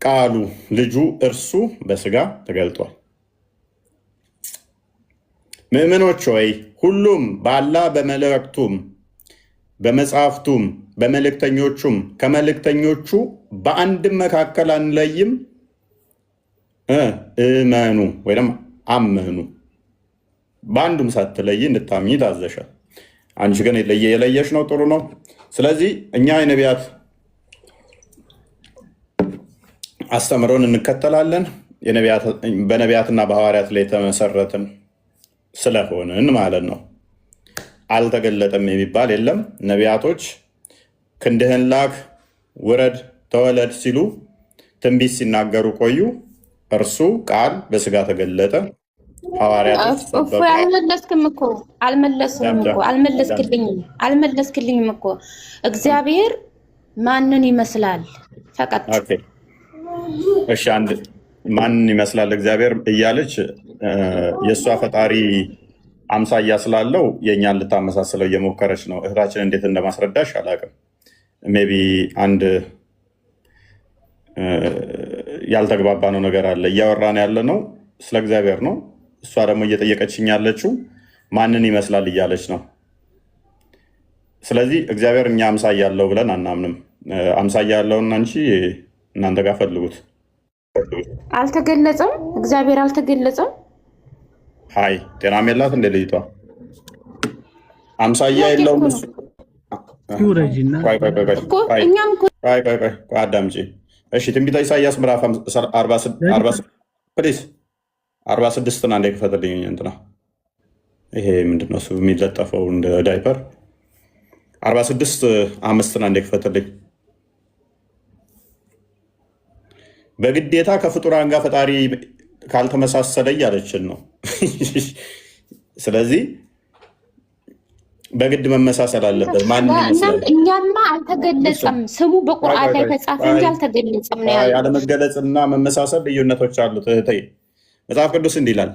ቃሉ ልጁ እርሱ በስጋ ተገልጧል። ምእመኖች ሆይ ሁሉም በአላህ በመላእክቱም በመጽሐፍቱም በመልእክተኞቹም ከመልእክተኞቹ በአንድም መካከል አንለይም እመኑ ወይም አመኑ። በአንዱም ሳትለይ እንድታምኚ ታዘሻል። አንቺ ግን የለየሽ ነው። ጥሩ ነው። ስለዚህ እኛ የነቢያት አስተምሮን እንከተላለን። በነቢያትና በሐዋርያት ላይ የተመሰረትን ስለሆንን ማለት ነው። አልተገለጠም የሚባል የለም። ነቢያቶች ክንድህን ላክ፣ ውረድ፣ ተወለድ ሲሉ ትንቢት ሲናገሩ ቆዩ። እርሱ ቃል በስጋ ተገለጠ። አልመለስክልኝም እኮ እግዚአብሔር ማንን ይመስላል? ፈቀጥ ማንን ይመስላል እግዚአብሔር እያለች የእሷ ፈጣሪ አምሳያ ስላለው የእኛን ልታመሳስለው እየሞከረች ነው። እህታችን እንዴት እንደማስረዳሽ አላውቅም። ሜይ ቢ አንድ ያልተግባባ ነው ነገር አለ። እያወራን ያለ ነው ስለ እግዚአብሔር ነው። እሷ ደግሞ እየጠየቀችኝ ያለችው ማንን ይመስላል እያለች ነው። ስለዚህ እግዚአብሔር እኛ አምሳያ ያለው ብለን አናምንም። አምሳያ ያለውን አንቺ እናንተ ጋር ፈልጉት። አልተገለጸም፣ እግዚአብሔር አልተገለጸም። ሀይ ጤናም የላት እንደ ልጅቷ አምሳያ የለውም እሱ። አዳምጪ እሺ። ትንቢተ ኢሳያስ ምዕራፍ 46 አንዴ ክፈትልኝ። እንትና ይሄ ምንድነው እሱ የሚለጠፈው እንደ ዳይፐር 46:5 አንዴ ክፈትልኝ። በግዴታ ከፍጡራን ጋር ፈጣሪ ካልተመሳሰለ እያለችን ነው። ስለዚህ በግድ መመሳሰል አለበት። እኛማ አልተገለጸም፣ ስሙ በቁርአን ላይ ተጻፈ እንጂ አልተገለጸም ነው ያለው። ያለመገለጽና መመሳሰል ልዩነቶች አሉት እህቴ። መጽሐፍ ቅዱስ እንዲህ ይላል፣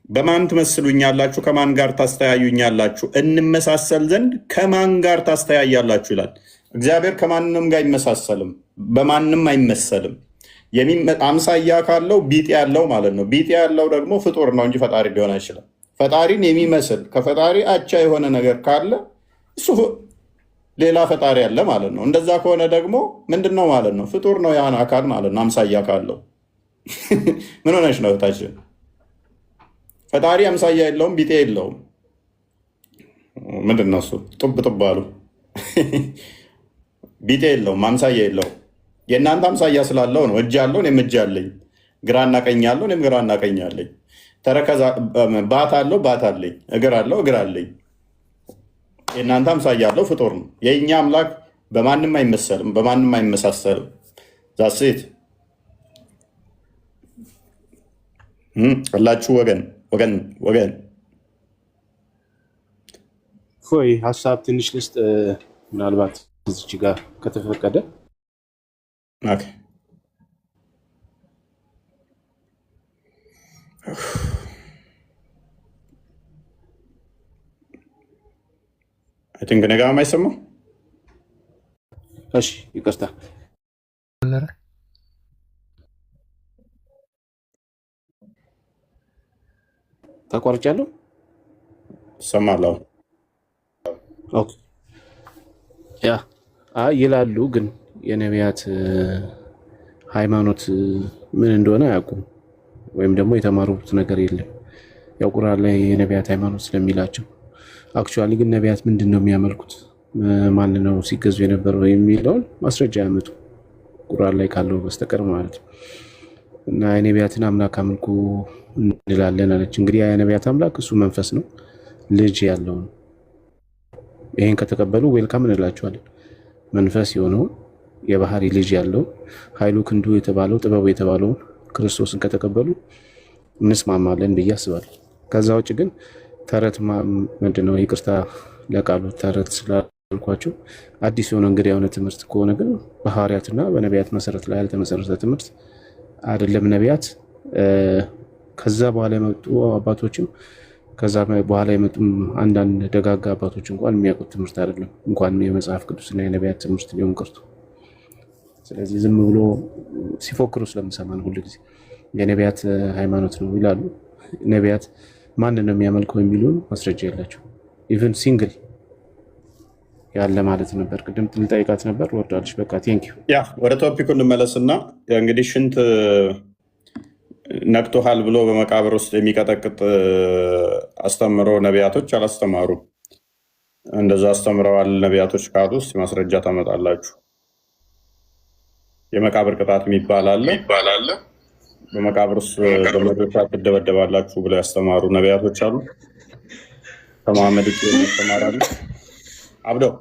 በማን ትመስሉኛላችሁ? ከማን ጋር ታስተያዩኛላችሁ? እንመሳሰል ዘንድ ከማን ጋር ታስተያያላችሁ ይላል። እግዚአብሔር ከማንም ጋር አይመሳሰልም፣ በማንም አይመሰልም። አምሳያ ካለው ቢጤ ያለው ማለት ነው። ቢጤ ያለው ደግሞ ፍጡር ነው እንጂ ፈጣሪ ሊሆን አይችልም። ፈጣሪን የሚመስል ከፈጣሪ አቻ የሆነ ነገር ካለ እሱ ሌላ ፈጣሪ አለ ማለት ነው። እንደዛ ከሆነ ደግሞ ምንድን ነው ማለት ነው? ፍጡር ነው ያን አካል ማለት ነው። አምሳያ ካለው ምን ሆነች ነው እህታችን? ፈጣሪ አምሳያ የለውም፣ ቢጤ የለውም። ምንድን ነው እሱ? ጡብ ጡብ አሉ። ቢጤ የለውም፣ አምሳያ የለውም። የእናንተ አምሳያ ስላለው ነው። እጅ አለው፣ እኔም እጅ አለኝ። ግራና ቀኝ አለው፣ እኔም ግራና ቀኝ አለኝ። ተረከዛ ባት አለው፣ ባት አለኝ። እግር አለው፣ እግር አለኝ። የእናንተ አምሳያ አለው፣ ፍጡር ነው። የእኛ አምላክ በማንም አይመሰልም፣ በማንም አይመሳሰልም። ዛሴት ሁላችሁ ወገን ወገን ወገን ሆይ ሀሳብ ትንሽ ልስጥ፣ ምናልባት እዚች ጋር ከተፈቀደ። አይ ቲንክ ነገ የማይሰማው እሺ፣ ይቅርታ ተቋርጫለሁ። ሰማለሁ። ኦኬ ያ ይላሉ፣ ግን የነቢያት ሃይማኖት ምን እንደሆነ አያውቁም፣ ወይም ደግሞ የተማሩት ነገር የለም። ያው ቁርአን ላይ የነቢያት ሃይማኖት ስለሚላቸው አክቹዋሊ ግን ነቢያት ምንድን ነው የሚያመልኩት፣ ማን ነው ሲገዙ የነበረው የሚለውን ማስረጃ ያመጡ ቁርአን ላይ ካለው በስተቀር ማለት ነው። እና የነቢያትን አምላክ አምልኩ እንላለን አለች። እንግዲህ የነቢያት አምላክ እሱ መንፈስ ነው፣ ልጅ ያለው ነው። ይሄን ከተቀበሉ ዌልካም እንላቸዋለን። መንፈስ የሆነው የባህሪ ልጅ ያለው ኃይሉ ክንዱ የተባለው ጥበቡ የተባለውን ክርስቶስን ከተቀበሉ እንስማማለን ብዬ አስባለሁ። ከዛ ውጭ ግን ተረት ምንድነው፣ ይቅርታ ለቃሉ ተረት ስላልኳቸው አዲስ የሆነ እንግዲህ የሆነ ትምህርት ከሆነ ግን በሐዋርያትና በነቢያት መሰረት ላይ ያልተመሰረተ ትምህርት አይደለም። ነቢያት ከዛ በኋላ የመጡ አባቶችም ከዛ በኋላ የመጡ አንዳንድ ደጋጋ አባቶች እንኳን የሚያውቁት ትምህርት አይደለም፣ እንኳን የመጽሐፍ ቅዱስና የነቢያት ትምህርት ሊሆን ቀርቶ። ስለዚህ ዝም ብሎ ሲፎክሩ ስለምሰማን ሁሉ ጊዜ የነቢያት ሃይማኖት ነው ይላሉ። ነቢያት ማንን ነው የሚያመልከው የሚሉን ማስረጃ የላቸው። ኢቨን ሲንግል ያለ ማለት ነበር። ቅድም ልጠይቃት ነበር፣ ወርዳለች። በቃ ቴንኪው። ያ ወደ ቶፒኩ እንመለስና እንግዲህ ሽንት ነቅቶሃል ብሎ በመቃብር ውስጥ የሚቀጠቅጥ አስተምሮ ነቢያቶች አላስተማሩ። እንደዛ አስተምረዋል ነቢያቶች ካሉ ውስጥ ማስረጃ ታመጣላችሁ። የመቃብር ቅጣት የሚባል አለ። በመቃብር ውስጥ በመዶሻ ትደበደባላችሁ ብለው ያስተማሩ ነቢያቶች አሉ። ከመሐመድ ያስተማራሉ። አብደው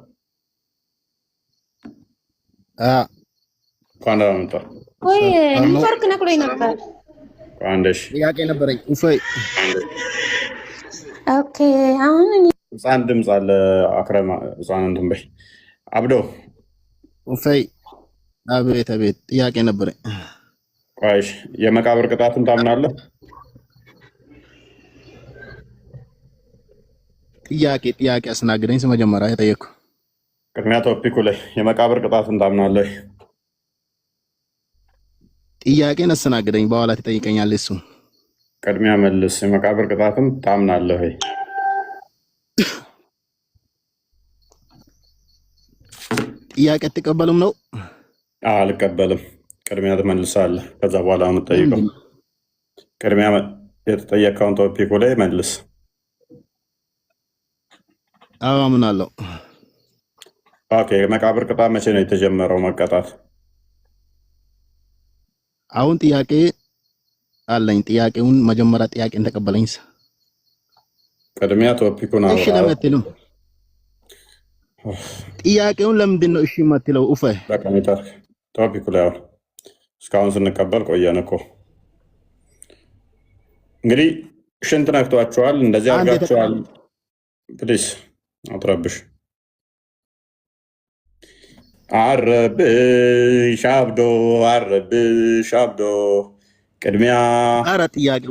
እንኳን ደህና መጣ። ወይ ኔትወርክ ነቅሎኝ ነበር። አንደሽ ጥያቄ ነበረኝ። እፎይ ኦኬ። አሁን ህፃን ድምፅ አለ። አክረማ ህፃን እንትን በይ። አብደው እፎይ። አቤት አቤት፣ ጥያቄ ነበረኝ። ቆይሽ የመቃብር ቅጣትን ታምናለህ? ጥያቄ አስናግደኝ። መጀመሪያ የጠየቅኩ ቅድሚያ ቶፒኩ ላይ የመቃብር ቅጣትን ታምናለህ? ጥያቄን አስተናግደኝ፣ በኋላ ትጠይቀኛለህ። እሱ ቅድሚያ መልስ። የመቃብር ቅጣትን ታምናለህ ወይ? ጥያቄ አትቀበልም ነው? አልቀበልም። ቅድሚያ ትመልሳለህ፣ ከዛ በኋላ ነው የምትጠይቀው። ቅድሚያ የተጠየቀውን ቶፒኩ ላይ መልስ። አዎ አምናለሁ። ኦኬ። የመቃብር ቅጣት መቼ ነው የተጀመረው መቀጣት? አሁን ጥያቄ አለኝ። ጥያቄውን መጀመሪያ ጥያቄ እንደቀበለኝ ቅድሚያ ቶፒኩን እሺ ለምትለው ጥያቄውን ለምንድን ነው እሺ የማትለው? ኡፈ በቃ ቶፒኩ ላይ አሁን እስካሁን ስንቀበል ቆየን እኮ። እንግዲህ ሽንት ነክቷቸዋል፣ እንደዚህ አድርጋቸዋል። ፕሊስ አትረብሽ። አረብሽ አብዶ አረብሽ አብዶ ቅድሚያ ኧረ ጥያቄ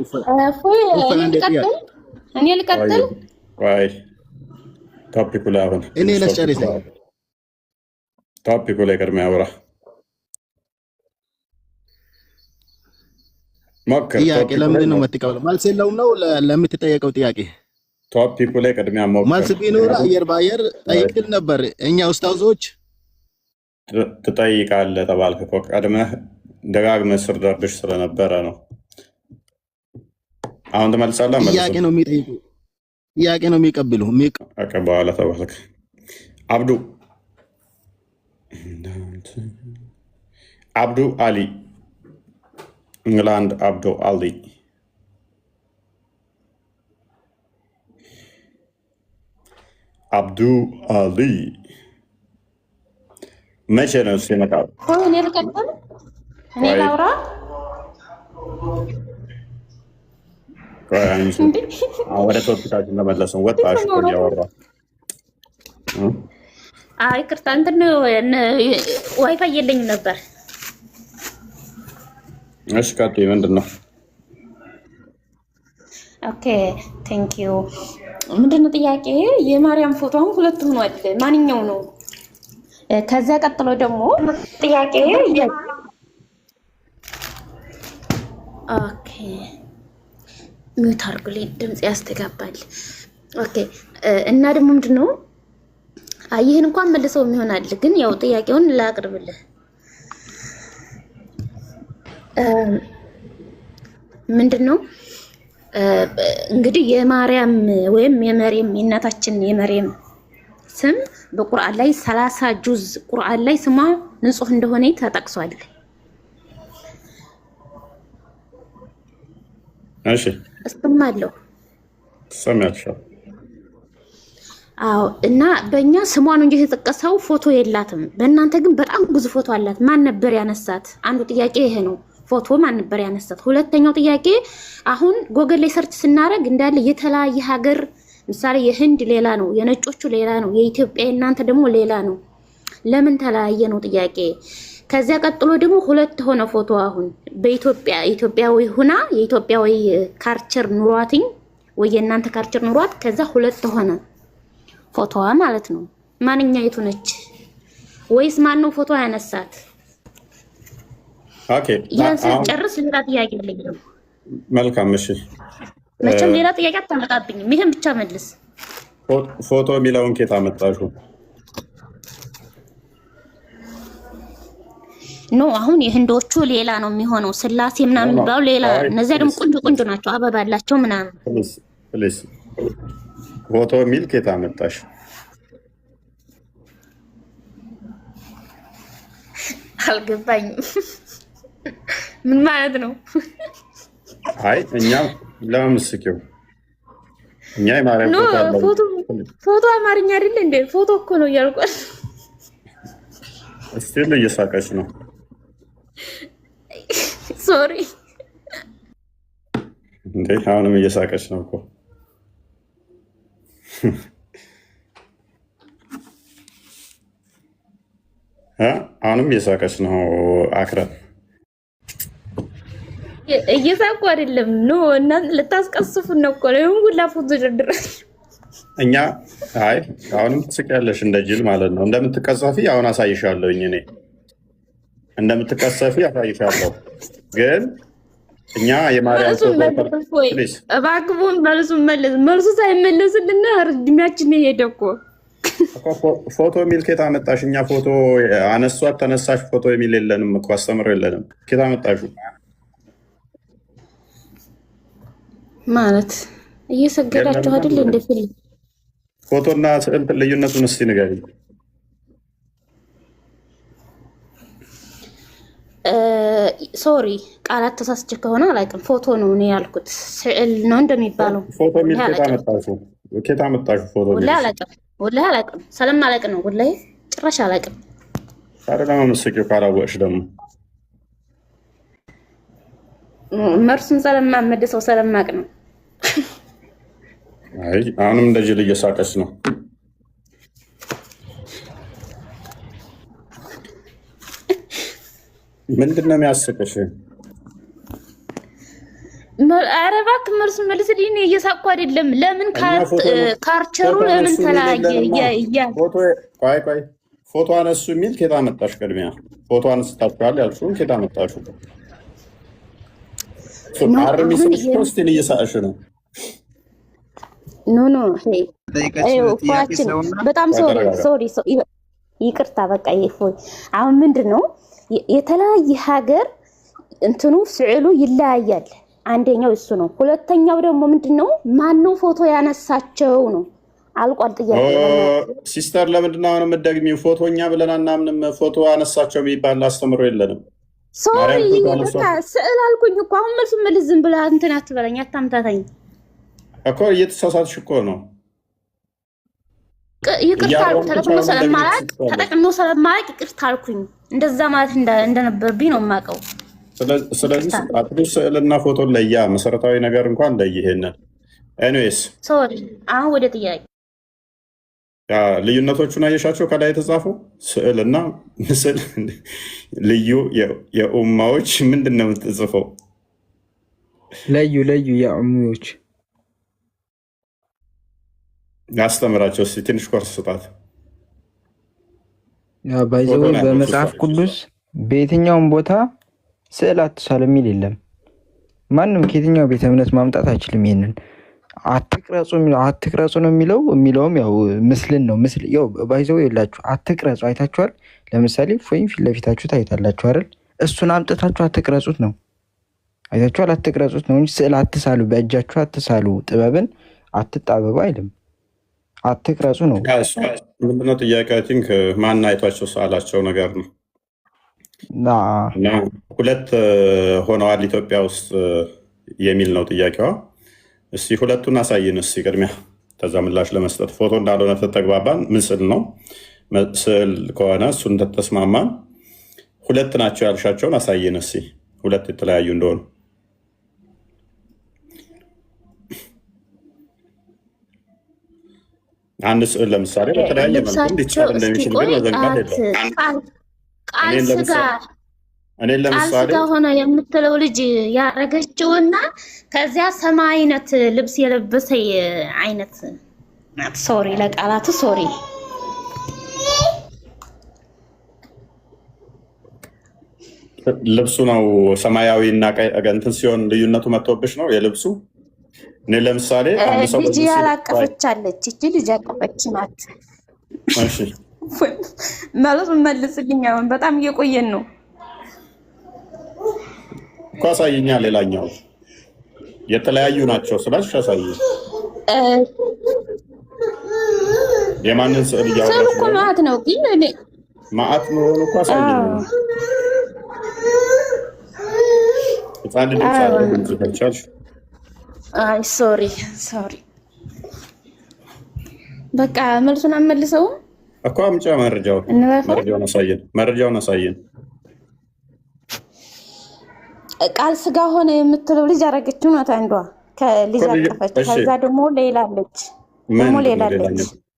እኔ ልቀጥል። ቆይ ቶፒኩ ላይ አሁን እኔ ለጨርሰኝ። ቶፒኩ ላይ ቅድሚያ አውራ ሞክር። ጥያቄ ለምንድን ነው የምትቀበለው? መልስ የለውም ነው ለምትጠየቀው ጥያቄ? ቶፒኩ ላይ ቅድሚያ ሞክር። መልስ ቢኖር አየር በአየር ጠይቅል ነበር። እኛ ኡስታዞች ትጠይቃለህ ተባልክ እኮ ቀድመህ ደጋግመህ ስር ደርድሽ ስለነበረ ነው። አሁን ትመልሳለህ። ጥያቄ ነው የሚጠይቁ፣ ጥያቄ ነው የሚቀብሉ። በኋላ ተባልክ። አብዱ አሊ እንግላንድ አብዱ አሊ አብዱ አሊ መቼ ነው እሱ የመጣው? እኔ ልቀጥል። እኔ ላውራ። ወደ ቶፒካችን ተመለስን። ወጣሽ እያወራ ይቅርታ፣ እንትን ዋይፋይ የለኝም ነበር። እሺ ቀጥይ። ምንድን ነው? ኦኬ ቴንክ ዩ። ምንድን ነው ጥያቄ? የማርያም ፎቶ አሁን ሁለት ሆኗል። ማንኛው ነው? ከዛ ቀጥሎ ደግሞ ጥያቄ ኦኬ ሚውት አድርጉልኝ፣ ድምጽ ያስተጋባል። ኦኬ እና ደግሞ ምንድነው ይህን እንኳን መልሰው ይሆናል፣ ግን ያው ጥያቄውን ላቅርብልህ። ምንድነው እንግዲህ የማርያም ወይም የመርየም የእናታችን የመርየም ስም በቁርአን ላይ 30 ጁዝ ቁርአን ላይ ስሟ ንጹህ እንደሆነ ተጠቅሷል። እሺ እስማማለሁ። ሰማያችሁ? አዎ። እና በእኛ ስሟ ነው እንጂ የተጠቀሰው ፎቶ የላትም። በእናንተ ግን በጣም ብዙ ፎቶ አላት። ማን ነበር ያነሳት? አንዱ ጥያቄ ይሄ ነው። ፎቶ ማን ነበር ያነሳት? ሁለተኛው ጥያቄ አሁን ጎግል ላይ ሰርች ስናደርግ እንዳለ የተለያየ ሀገር ምሳሌ የህንድ ሌላ ነው፣ የነጮቹ ሌላ ነው፣ የኢትዮጵያ እናንተ ደግሞ ሌላ ነው። ለምን ተለያየ ነው ጥያቄ። ከዚያ ቀጥሎ ደግሞ ሁለት ሆነ ፎቶ። አሁን በኢትዮጵያ ኢትዮጵያዊ ሁና የኢትዮጵያዊ ካርቸር ኑሯትኝ ወይ የእናንተ ካርቸር ኑሯት፣ ከዛ ሁለት ሆነ ፎቶዋ ማለት ነው። ማንኛይቱ ነች? ወይስ ማን ነው ፎቶ ያነሳት? ኦኬ ያን ጨርስ። ሌላ ጥያቄ የለኝም። መልካም እሺ። መቼም ሌላ ጥያቄ አታመጣብኝም። ይሄን ብቻ መልስ። ፎቶ የሚለውን ኬት አመጣሽው? ኖ አሁን የህንዶቹ ሌላ ነው የሚሆነው፣ ስላሴ ምናምን ባው ሌላ። እነዚያ ደግሞ ቆንጆ ቆንጆ ናቸው፣ አበባ አላቸው ምናምን። ፕሊዝ ፎቶ የሚል ኬት አመጣሽ? አልገባኝም። ምን ማለት ነው? አይ እኛ ለምስኪው እኛ የማርያም ፎቶ አማርኛ አይደል እንዴ? ፎቶ እኮ ነው እያልኳል። እስቲል እየሳቀች ነው። ሶሪ እንዴ አሁንም እየሳቀች ነው እኮ። አሁንም እየሳቀች ነው። አክረም እየሳቁ አይደለም ኖ እና ልታስቀስፉን ነው እኮ ነው ሁላ ፎቶ ድርድር እኛ አይ አሁንም ትስቂያለሽ እንደ ጅል ማለት ነው። እንደምትቀሰፊ አሁን አሳይሻለሁኝ። እኔ እንደምትቀሰፊ አሳይሻለሁ። ግን እኛ የማርያም እባክዎን መልሱ ሳይመለስልና እድሜያችን ሄደ እኮ ፎቶ የሚል ኬታ መጣሽ? እኛ ፎቶ አነሷት ተነሳሽ ፎቶ የሚል የለንም እኮ አስተምሮ የለንም። ኬታ መጣሹ ማለት እየሰገዳችሁ አይደል? እንደ ፊልም ፎቶና ስዕል ልዩነቱን እስቲ ንገሪኝ። ሶሪ ቃላት ተሳስቼ ከሆነ አላውቅም። ፎቶ ነው እኔ ያልኩት፣ ስዕል ነው እንደሚባለው። ፎቶ የሚል ኬታ መጣሹ ፎቶ ወላሂ አላውቅም። ስለማላውቅ ነው ወላሂ ጭራሽ አላውቅም። ታዲያ ለምን መስኪው ካላወቅሽ ደግሞ መርሱን ስለማመድ ሰው ስለማቅ ነው። አይ አሁንም እንደዚህ እየሳቀች ነው። ምንድን ነው የሚያስቅሽ? ኧረ እባክህ መርሱን መልስልኝ። እኔ እየሳቅኩ አይደለም። ለምን ካርቸሩ ለምን ተለያየ? ቆይ ፎቶ አነሱ የሚል ኬታ መጣሽ? ቅድሚያ ፎቶ አንስታችኋል ያልሽውን ኬታ መጣሽ? ስቲል እየሳቅሽ ነው። ኖ በጣም ሶሪ ይቅርታ። በቃ ይፎይ አሁን ምንድን ነው የተለያየ ሀገር እንትኑ ስዕሉ ይለያያል። አንደኛው እሱ ነው። ሁለተኛው ደግሞ ምንድን ነው ማነው ፎቶ ያነሳቸው ነው። አልቋል ጥያቄ። ሲስተር ለምንድን ነው አሁን የምትደግሚው? ፎቶ እኛ ብለን አናምንም። ፎቶ አነሳቸው የሚባል አስተምሮ የለንም። ሶሪ በቃ ስዕል አልኩኝ እኮ። አሁን መልስ መልስ ዝም ብለህ እንትን አትበለኝ፣ አታምታታኝ እኮ። እየተሳሳትሽ እኮ ነው። ይቅርታ አልኩ። ተጠቅሞ ስለማላውቅ ይቅርታ አልኩኝ። እንደዛ ማለት እንደነበርብኝ ነው የማውቀው። ስለዚህ አትሊስት ስዕልና ፎቶ ለያ መሰረታዊ ነገር እንኳን ለይሄንን። ኤኒዌይስ ሶሪ አሁን ወደ ጥያቄ ልዩነቶቹን አየሻቸው? ከላይ የተጻፉ ስዕልና ምስል ልዩ የኡማዎች ምንድን ነው የምትጽፈው? ለዩ የኡማዎች ያስተምራቸው እስኪ ትንሽ ኮርስ ስጣት። ባይዘው በመጽሐፍ ቅዱስ በየትኛውም ቦታ ስዕል አትሳሉ የሚል የለም። ማንም ከየትኛው ቤተ እምነት ማምጣት አይችልም። ይሄንን አትቅረጹ ነው የሚለውም ያው ምስልን ነው። ምስል ያው ባይዘው ይላችሁ አትቅረጹ አይታችኋል። ለምሳሌ ፎይን ፊት ለፊታችሁ ታይታላችሁ አይደል? እሱን አምጥታችሁ አትቅረጹት ነው። አይታችኋል? አትቅረጹት ነው እንጂ ስዕል አትሳሉ፣ በእጃችሁ አትሳሉ፣ ጥበብን አትጣበቡ አይልም። አትቅረጹ ነው። ምንድነው ጥያቄ? አይ ቲንክ ማን አይቷቸው ሰዓላቸው ነገር ነው። ሁለት ሆነዋል ኢትዮጵያ ውስጥ የሚል ነው ጥያቄዋ። እስቲ ሁለቱን አሳይን እስቲ ቅድሚያ፣ ከዛ ምላሽ ለመስጠት። ፎቶ እንዳልሆነ ተግባባን። ምስል ነው። ስዕል ከሆነ እሱን ተስማማን። ሁለት ናቸው ያልሻቸውን አሳይን እስቲ፣ ሁለት የተለያዩ እንደሆኑ። አንድ ስዕል ለምሳሌ በተለያየ መልኩ እንዲቻል እንደሚችል ግን መዘንጋት የለም። ቃል ስጋ ሆነ የምትለው ልጅ ያረገችውና ከዚያ ሰማይ አይነት ልብስ የለበሰ አይነት ናት። ሶሪ ለቃላቱ ሶሪ። ልብሱ ነው ሰማያዊ እና ቀይ እንትን ሲሆን ልዩነቱ መጥቶብሽ ነው የልብሱ። እኔ ለምሳሌ አንድ ሰው ልጅ ያላቀፈቻለች እቺ ልጅ ያቀፈች ናት። እሺ ማለት መልስልኝ። አሁን በጣም እየቆየን ነው እኮ። አሳይኛ። ሌላኛው የተለያዩ ናቸው ስላልሽ አሳይኝ። የማንን ስዕል እያወራሽ እኮ ማዕት ነው ግን እኔ ማዕት መሆኑ እኮ አሳይኝ። ህፃን ልጅ ሳለ እንጂ ከቻልሽ አይ ሶሪ በቃ መልሱን አመልሰው እኮ አምጪ መረጃውን አሳየን። ቃል ስጋ ሆነ የምትለው ልጅ ያረገችው ናት አንዷ፣ ከልጅ አቀፈች። ከዛ ደግሞ ሌላለች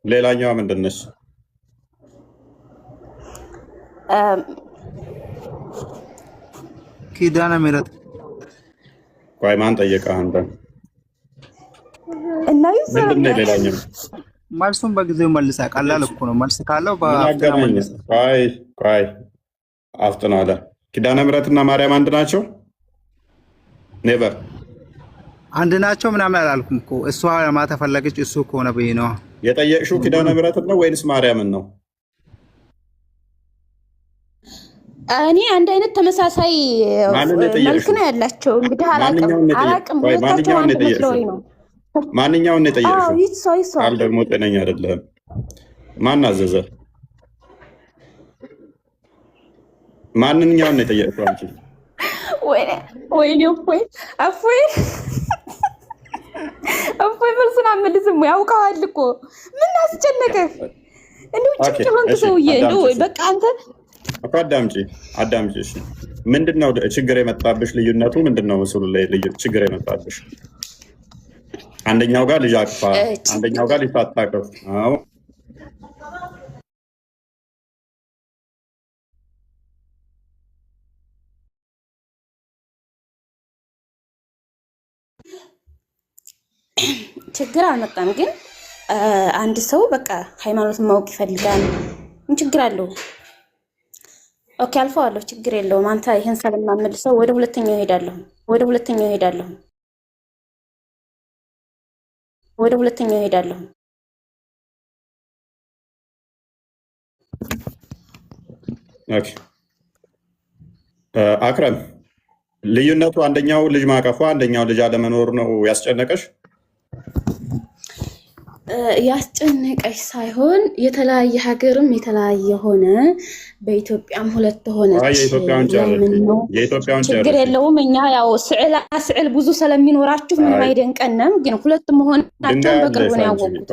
ሌላኛዋ ምንድን ነች? ኪዳነ ምሕረት ቆይ ማን ጠየቀህ አንተ? እና ምንድን ነው ሌላኛው? መልሱን በጊዜው መልሳ ቀላል እኮ ነው። መልስ ካለው ቆይ አፍጥነው አለ። ኪዳነ ምሕረትና ማርያም አንድ ናቸው? ኔቨር አንድ ናቸው ምናምን አላልኩም እኮ። እሷ ለማለት ፈለገች እሱ ከሆነ በይ ነው የጠየቅሽው። ኪዳነ ምሕረትን ነው ወይንስ ማርያምን ነው? እኔ አንድ አይነት ተመሳሳይ መልክ ነው ያላቸው። እንግዲህ አላቅም ማንኛውን ነው የጠየቅሽው? ቃል ደግሞ ጤነኛ አይደለም። ማን አዘዘ? ማንኛውን ነው የጠየቅሽው አንቺ? ወይኔ እፎይ መልሱን አመልስም። ያውቀዋል እኮ ምን አስጨነቀህ? እንደው ጭጭ ሆንክ ሰውዬ። እንደው በቃ አንተ አዳምጪ። እሺ ምንድነው ችግር የመጣብሽ? ልዩነቱ ምንድነው? ምስሉ ላይ ችግር የመጣብሽ አንደኛው ጋር ልጅ አቅፋ፣ አንደኛው ጋር ልጅ ሳታቅፍ። አዎ ችግር አልመጣም። ግን አንድ ሰው በቃ ሃይማኖትን ማወቅ ይፈልጋል። ምን ችግር አለው? ኦኬ አልፈዋለሁ፣ ችግር የለውም። አንተ ይሄን ስለማመልሰው ወደ ሁለተኛው እሄዳለሁ። ኦኬ አክረም፣ ልዩነቱ አንደኛው ልጅ ማቀፏ አንደኛው ልጅ አለመኖር ነው ያስጨነቀሽ? ያስጨነቀሽ ሳይሆን የተለያየ ሀገርም የተለያየ ሆነ፣ በኢትዮጵያም ሁለት ሆነች። ችግር የለውም። እኛ ያው ስዕል ብዙ ስለሚኖራችሁ ምንም አይደንቀንም። ግን ሁለት መሆናቸውን በቅርቡ ነው ያወቁት።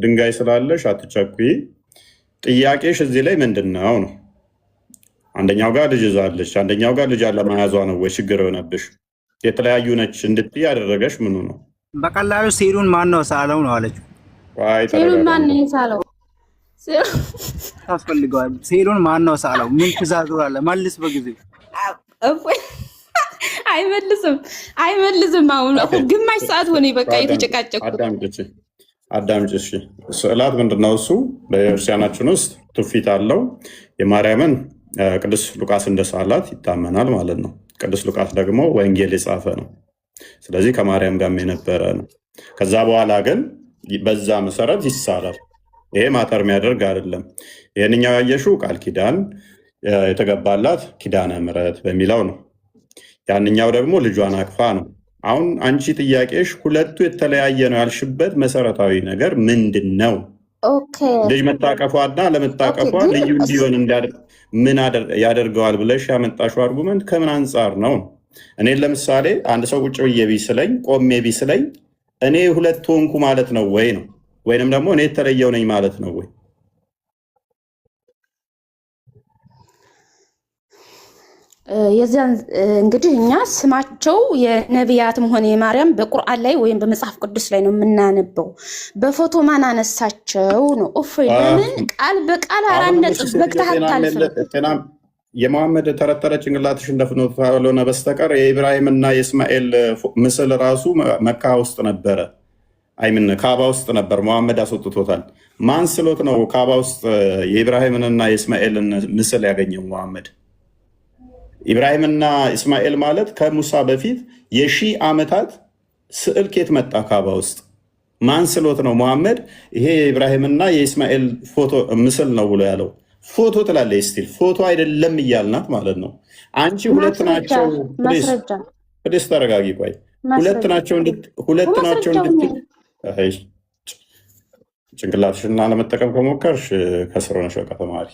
ድንጋይ ስላለሽ አትቸኩይ። ጥያቄሽ እዚህ ላይ ምንድን ነው ነው? አንደኛው ጋር ልጅ ይዛለች፣ አንደኛው ጋር ልጅ አለመያዟ ነው ወይ ችግር የሆነብሽ? የተለያዩ ነች እንድትይ ያደረገሽ ምኑ ነው? በቀላሉ ሴሉን ማን ነው ሳለው ነው አለችው። ሴሉን ማን ነው ሳለው? ታስፈልገዋል። ሴሉን ማን ነው ሳለው? ምን ትእዛዙ አለ? መልስ በጊዜው። አይመልስም። አሁን ግማሽ ሰዓት ሆነ በቃ የተጨቃጨቁት። አዳምጪ። እሺ ስዕላት ምንድነው? እሱ በቤተክርስቲያናችን ውስጥ ትውፊት አለው። የማርያምን ቅዱስ ሉቃስ እንደሳላት ይታመናል ማለት ነው። ቅዱስ ሉቃስ ደግሞ ወንጌል የጻፈ ነው። ስለዚህ ከማርያም ጋር የነበረ ነው። ከዛ በኋላ ግን በዛ መሰረት ይሳላል። ይሄ ማተር የሚያደርግ አይደለም። ይህንኛው ያየሽው ቃል ኪዳን የተገባላት ኪዳነ ምሕረት በሚለው ነው። ያንኛው ደግሞ ልጇን አቅፋ ነው። አሁን አንቺ ጥያቄሽ ሁለቱ የተለያየ ነው ያልሽበት መሰረታዊ ነገር ምንድን ነው? ልጅ መታቀፏና ለመታቀፏ ልዩ እንዲሆን ምን ያደርገዋል ብለሽ ያመጣሽው አርጉመንት ከምን አንጻር ነው? እኔን ለምሳሌ አንድ ሰው ቁጭ ብዬ ቢስለኝ፣ ቆሜ ቢስለኝ እኔ ሁለት ሆንኩ ማለት ነው ወይ ነው? ወይንም ደግሞ እኔ የተለየው ነኝ ማለት ነው ወይ? የዚያን እንግዲህ እኛ ስማቸው የነቢያትም ሆነ የማርያም በቁርአን ላይ ወይም በመጽሐፍ ቅዱስ ላይ ነው የምናነበው። በፎቶ ማን አነሳቸው ነው? ለምን ቃል በቃል አራነጥ በግታታልፈ የመሐመድ ተረተረ ጭንቅላትሽ እንደፍኖት ካልሆነ በስተቀር የኢብራሂምና የእስማኤል ምስል ራሱ መካ ውስጥ ነበረ። አይምን ካባ ውስጥ ነበር። መሐመድ አስወጥቶታል። ማን ስሎት ነው ካባ ውስጥ የኢብራሂምንና የእስማኤልን ምስል ያገኘው መሐመድ? ኢብራሂምና እስማኤል ማለት ከሙሳ በፊት የሺህ ዓመታት ስዕል ኬት መጣ ካባ ውስጥ? ማን ስሎት ነው መሐመድ ይሄ የኢብራሂምና የእስማኤል ፎቶ ምስል ነው ብሎ ያለው? ፎቶ ትላለች ስቲል ፎቶ አይደለም እያልናት ማለት ነው። አንቺ ሁለት ናቸው። ፕሊስ ተረጋጊ። ቆይ ሁለት ናቸው እንድትይ ጭንቅላትሽና ለመጠቀም ከሞከርሽ ከስር ሆነሽ በቃ ተማሪ።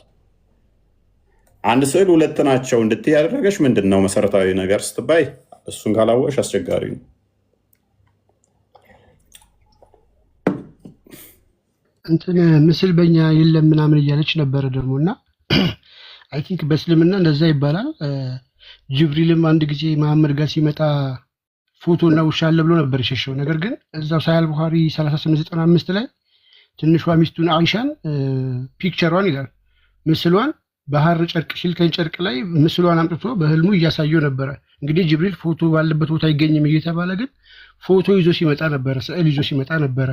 አንድ ስዕል ሁለት ናቸው እንድትይ ያደረገሽ ምንድን ነው? መሰረታዊ ነገር ስትባይ እሱን ካላወቅሽ አስቸጋሪ ነው። እንትን ምስል በእኛ የለም ምናምን እያለች ነበረ ደግሞ እና አይ ቲንክ በእስልምና እንደዛ ይባላል። ጅብሪልም አንድ ጊዜ መሐመድ ጋር ሲመጣ ፎቶ እና ውሻ አለ ብሎ ነበር የሸሸው። ነገር ግን እዛው ሳሂህ ቡኻሪ 3895 ላይ ትንሿ ሚስቱን አይሻን ፒክቸሯን ይላል ምስሏን በሐር ጨርቅ ሽልከን ጨርቅ ላይ ምስሏን አምጥቶ በህልሙ እያሳየው ነበረ። እንግዲህ ጅብሪል ፎቶ ባለበት ቦታ አይገኝም እየተባለ ግን ፎቶ ይዞ ሲመጣ ነበረ፣ ስዕል ይዞ ሲመጣ ነበረ።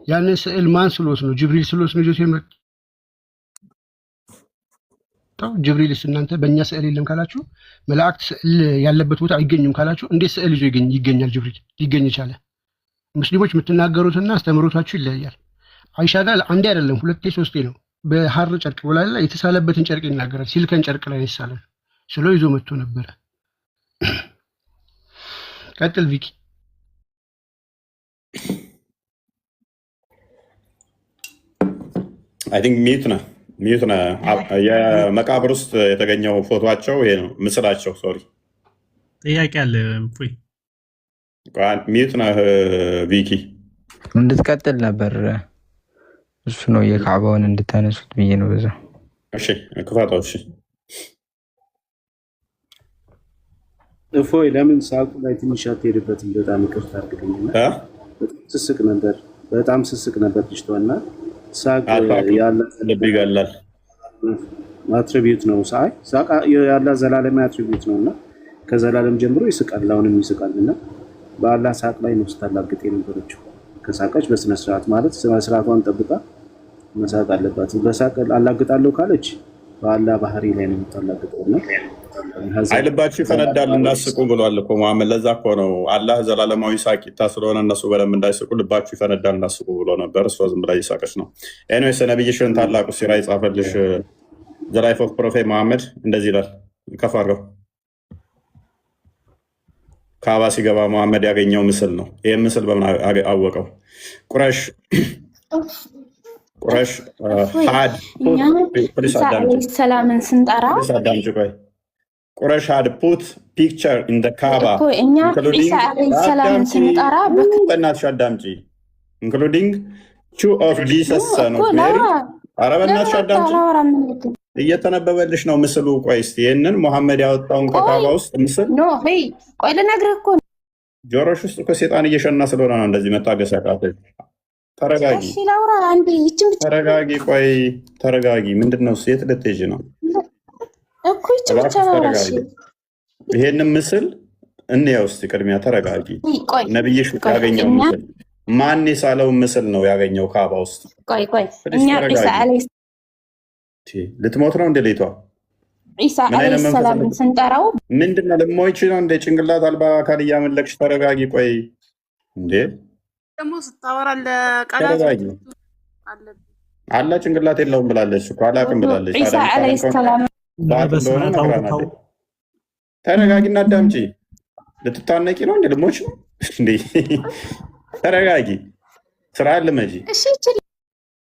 ያንን ስዕል ማን ስሎት ነው? ጅብሪል ስሎት ነው ይዞ ሲመጣ። ጅብሪልስ እናንተ በእኛ ስዕል የለም ካላችሁ፣ መላእክት ስዕል ያለበት ቦታ አይገኙም ካላችሁ፣ እንዴት ስዕል ይዞ ይገኛል? ጅብሪል ሊገኝ ይቻለ? ሙስሊሞች የምትናገሩትና አስተምህሮታችሁ ይለያያል። አይሻ ጋር አንዴ አይደለም 2 3 ነው በሐር ጨርቅ ላይ የተሳለበትን ጨርቅ ይናገራል። ሲልከን ጨርቅ ላይ የተሳለ ስሎ ይዞ መጥቶ ነበረ። ቀጥል ቪኪ። አይ ቲንክ ሚዩት ነህ። የመቃብር ውስጥ የተገኘው ፎቶቸው ይሄ ነው፣ ምስላቸው። ሶሪ ጥያቄ አለ። ሚዩት ነህ ቪኪ። እንድትቀጥል ነበር እሱ ነው የካዕባውን እንድታነሱት ብዬ ነው በዛ። እሺ ክፋታው። እሺ እፎይ ለምን ሳቁ ላይ ትንሽ አትሄድበትም? በጣም ይቅርታ አድርግልኝና ስስቅ ነበር፣ በጣም ስስቅ ነበር ልጅቷና ሳቅ ያለ ልብ ይገላል። አትሪቢዩት ነው ሳቅ ያለ ዘላለም አትሪቢዩት ነውና ከዘላለም ጀምሮ ይስቃል፣ አሁንም ይስቃልና በአላህ ሳቅ ላይ ነው ስታላግጥ የነበረችው። ከሳቀች በስነ ስርዓት ማለት ስነ ስርዓቷን ጠብቃ መሳቅ አለባት። በሳቅ አላግጣለሁ ካለች በአላህ ባህሪ ላይ ነው የምታላግጠውና አይልባችሁ ይፈነዳል እናስቁ ብሏል እኮ መሐመድ። ለዛ እኮ ነው አላህ ዘላለማዊ ሳቂታ ስለሆነ እነሱ በደንብ እንዳይስቁ ልባችሁ ይፈነዳል እናስቁ ብሎ ነበር። እሷ ዝም ብላ እየሳቀች ነው። ኤኒዌይስ ነብይሽን ታላቁ ሲራ ይጻፈልሽ ዘ ላይፍ ኦፍ ፕሮፌት መሐመድ እንደዚህ ይላል። ከፍ አድርገው። ካባ ሲገባ መሐመድ ያገኘው ምስል ነው። ይህ ምስል በምን አወቀው? ቁረሽ ሀድ ሰላምን ስንጠራ አዳምጪ ቆይ። ቁረሽ had put picture in the Kaaba እኛ ኢሳ አለይሂ ሰላምን ስንጠራ በእናትሽ አዳምጪ including two of Jesus son of Mary። ኧረ በእናትሽ አዳምጪ እየተነበበልሽ ነው ምስሉ። ቆይ እስኪ ይህንን መሐመድ ያወጣውን ከካባ ውስጥ ምስል ቆይ ልነግርህ እኮ ጆሮሽ ውስጥ እኮ ሴጣን እየሸና ስለሆነ ነው እንደዚህ መታገስ ያቃተሽ። ተረጋጊ ተረጋጊ፣ ቆይ ተረጋጊ። ምንድን ነው የት ልትሄጂ ነው? ይሄንን ምስል እንየው እስኪ ቅድሚያ ተረጋጊ። ነብይሽ ያገኘው ምስል ማን የሳለው ምስል ነው ያገኘው ካባ ውስጥ? ልትሞት ነው እንደ ሌቷ ኢሳ አለይሂ ሰላም ስንጠራው ምንድነው ልሞይች ነው እንደ ጭንቅላት አልባ አካል እያመለክሽ። ተረጋጊ ቆይ እንዴ ደግሞ ስታወራ ለቃላት አላ ጭንቅላት የለውም ብላለች እኮ አላቅም ብላለች። ኢሳ አለይሂ ሰላም ተረጋጊና አዳምጪ። ልትታነቂ ነው እንደ ልሞች ነው እንዴ? ተረጋጊ። ስርዓት ልመጂ፣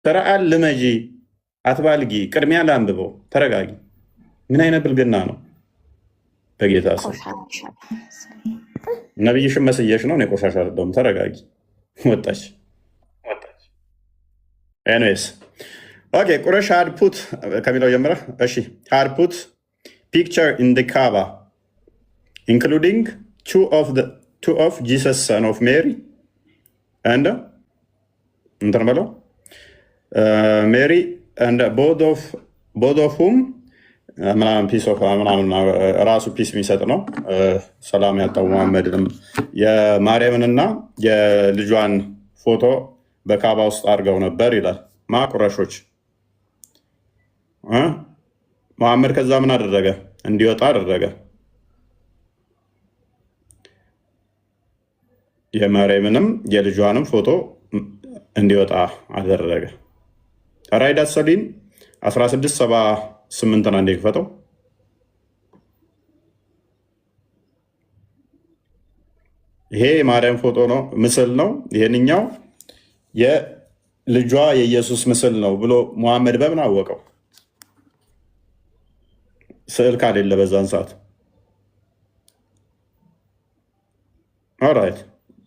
ስርዓት ልመጂ፣ አትባልጊ። ቅድሚያ ላንብበው። ተረጋጊ። ምን አይነት ብልግና ነው? በጌታ ስም ነብይሽን መስየሽ ነው። እኔ ቆሻሻ አይደለሁም። ተረጋጊ። ወጣች። ኤኒዌይስ ኦኬ። ቁረሽ had put ከሚለው ጀምረህ እሺ። had put picture in the Kaaba including two of Jesus son of Mary and እንትን በለው Mary and both of whom ምናምን ፒስ ኦፍ ምናምን ራሱ ፒስ የሚሰጥ ነው። ሰላም ያጣው መሐመድንም የማርያምንና የልጇን ፎቶ በካባ ውስጥ አድርገው ነበር ይላል። ቁረሾች መሐመድ ከዛ ምን አደረገ? እንዲወጣ አደረገ። የማርያምንም የልጇንም ፎቶ እንዲወጣ አደረገ። ራይዳት ሰሊን 1678 አንዴ ክፈተው። ይሄ የማርያም ፎቶ ነው፣ ምስል ነው። ይሄንኛው የልጇ የኢየሱስ ምስል ነው ብሎ መሐመድ በምን አወቀው? ስዕል ካሌለ በዛን ሰዓት። ኦራይት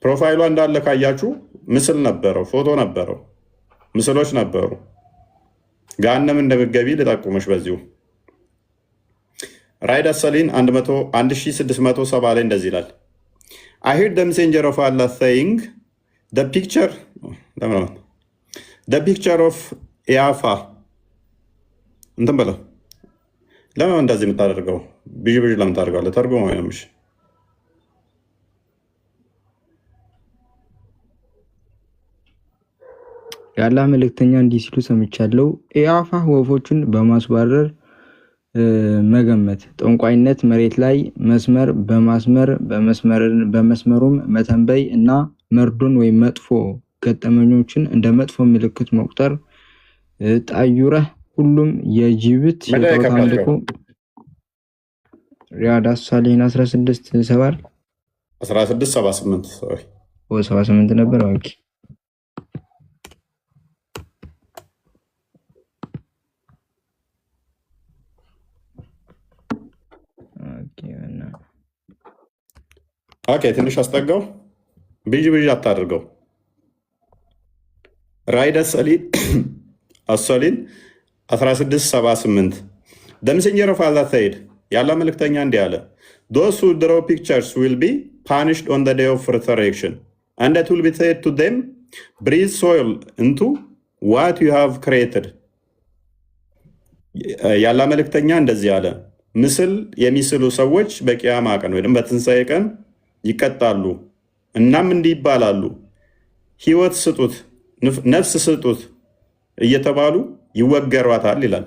ፕሮፋይሏ እንዳለ ካያችሁ ምስል ነበረው፣ ፎቶ ነበረው፣ ምስሎች ነበሩ። ገሃነም እንደምትገቢ ልጠቁመሽ በዚሁ። ራይድ ሰሊን 1670 ላይ እንደዚህ ይላል። I heard the messenger of Allah saying the picture of Yafa እንትን በለው። ለምን እንደዚህ የምታደርገው? ብዥ ለምን ታደርገዋለህ? ተርጉም አይነምሽ የአላህ መልእክተኛ እንዲህ ሲሉ ሰምቻለሁ። ኢአፋህ ወፎቹን በማስባረር መገመት፣ ጠንቋይነት፣ መሬት ላይ መስመር በማስመር በመስመሩም መተንበይ እና መርዶን ወይም መጥፎ ገጠመኞችን እንደ መጥፎ ምልክት መቁጠር፣ ጣዩረህ ሁሉም የጅብት የጣዖት አምልኮ ሪያድ አሳሊን 1678 ነበር። ኦኬ ኦኬ ትንሽ አስጠጋው። ብዥ አታድርገው። ራይድ አሳሊን 1678 The messenger of Allah said, የአላ መልእክተኛ እንዲህ አለ፣ those who draw pictures will be punished on the day of resurrection, and it will be said to them, breathe soil into what you have created. የአላ መልእክተኛ እንደዚህ አለ፣ ምስል የሚስሉ ሰዎች በቂያማ ቀን ወይም በትንሣኤ ቀን ይቀጣሉ። እናም እንዲህ ይባላሉ፣ ህይወት ስጡት፣ ነፍስ ስጡት እየተባሉ ይወገሯታል ይላል።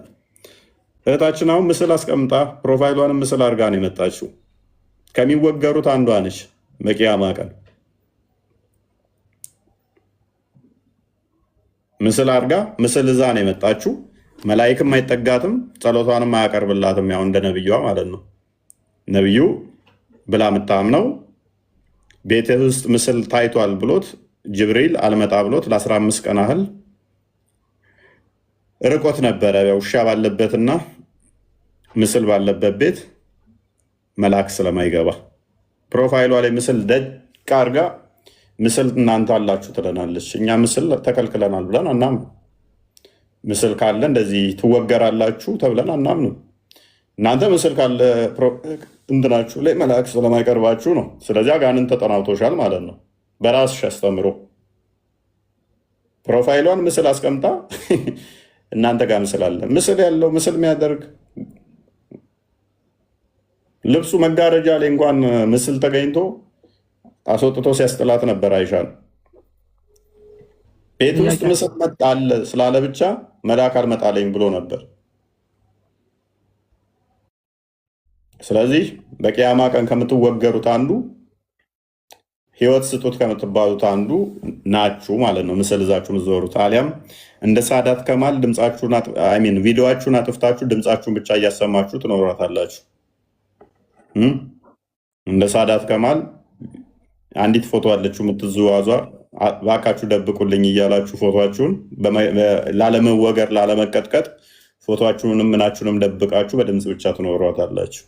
እህታችን አሁን ምስል አስቀምጣ ፕሮፋይሏንም ምስል አድርጋ ነው የመጣችው። ከሚወገሩት አንዷ ነች። በቂያማ ቀን ምስል አድርጋ ምስል እዛ ነው የመጣችው። መላይክም አይጠጋትም፣ ጸሎቷንም አያቀርብላትም። ያው እንደ ነብዩዋ ማለት ነው። ነብዩ ብላ የምታምነው ቤትህ ውስጥ ምስል ታይቷል ብሎት ጅብሪል አልመጣ ብሎት ለ15 ቀን ያህል ርቆት ነበረ። ውሻ ባለበትና ምስል ባለበት ቤት መልአክ ስለማይገባ ፕሮፋይሏ ላይ ምስል ደቅ አድርጋ ምስል እናንተ አላችሁ ትለናለች። እኛ ምስል ተከልክለናል ብለን አናምንም። ምስል ካለ እንደዚህ ትወገራላችሁ ተብለን አናምንም። እናንተ ምስል ካለ እንትናችሁ ላይ መልአክ ስለማይቀርባችሁ ነው። ስለዚህ አጋንንት ተጠናውቶሻል ማለት ነው። በራስሽ አስተምሮ ፕሮፋይሏን ምስል አስቀምጣ እናንተ ጋር ምስል አለ። ምስል ያለው ምስል የሚያደርግ ልብሱ መጋረጃ ላይ እንኳን ምስል ተገኝቶ አስወጥቶ ሲያስጥላት ነበር አይሻል። ቤት ውስጥ ምስል መጣለ ስላለ ብቻ መልአክ አልመጣለኝ ብሎ ነበር። ስለዚህ በቂያማ ቀን ከምትወገሩት አንዱ ህይወት ስጡት ከምትባሉት አንዱ ናችሁ ማለት ነው። ምስል ይዛችሁ ምትዞሩት አሊያም እንደ ሳዳት ከማል ቪዲዮችሁን አጥፍታችሁ ድምፃችሁን ብቻ እያሰማችሁ ትኖራታላችሁ። እንደ ሳዳት ከማል አንዲት ፎቶ አለችሁ የምትዘዋዟር፣ ባካችሁ ደብቁልኝ እያላችሁ ፎቶችሁን ላለመወገር ላለመቀጥቀጥ ፎቶችሁንም ምናችሁንም ደብቃችሁ በድምፅ ብቻ ትኖሯታላችሁ።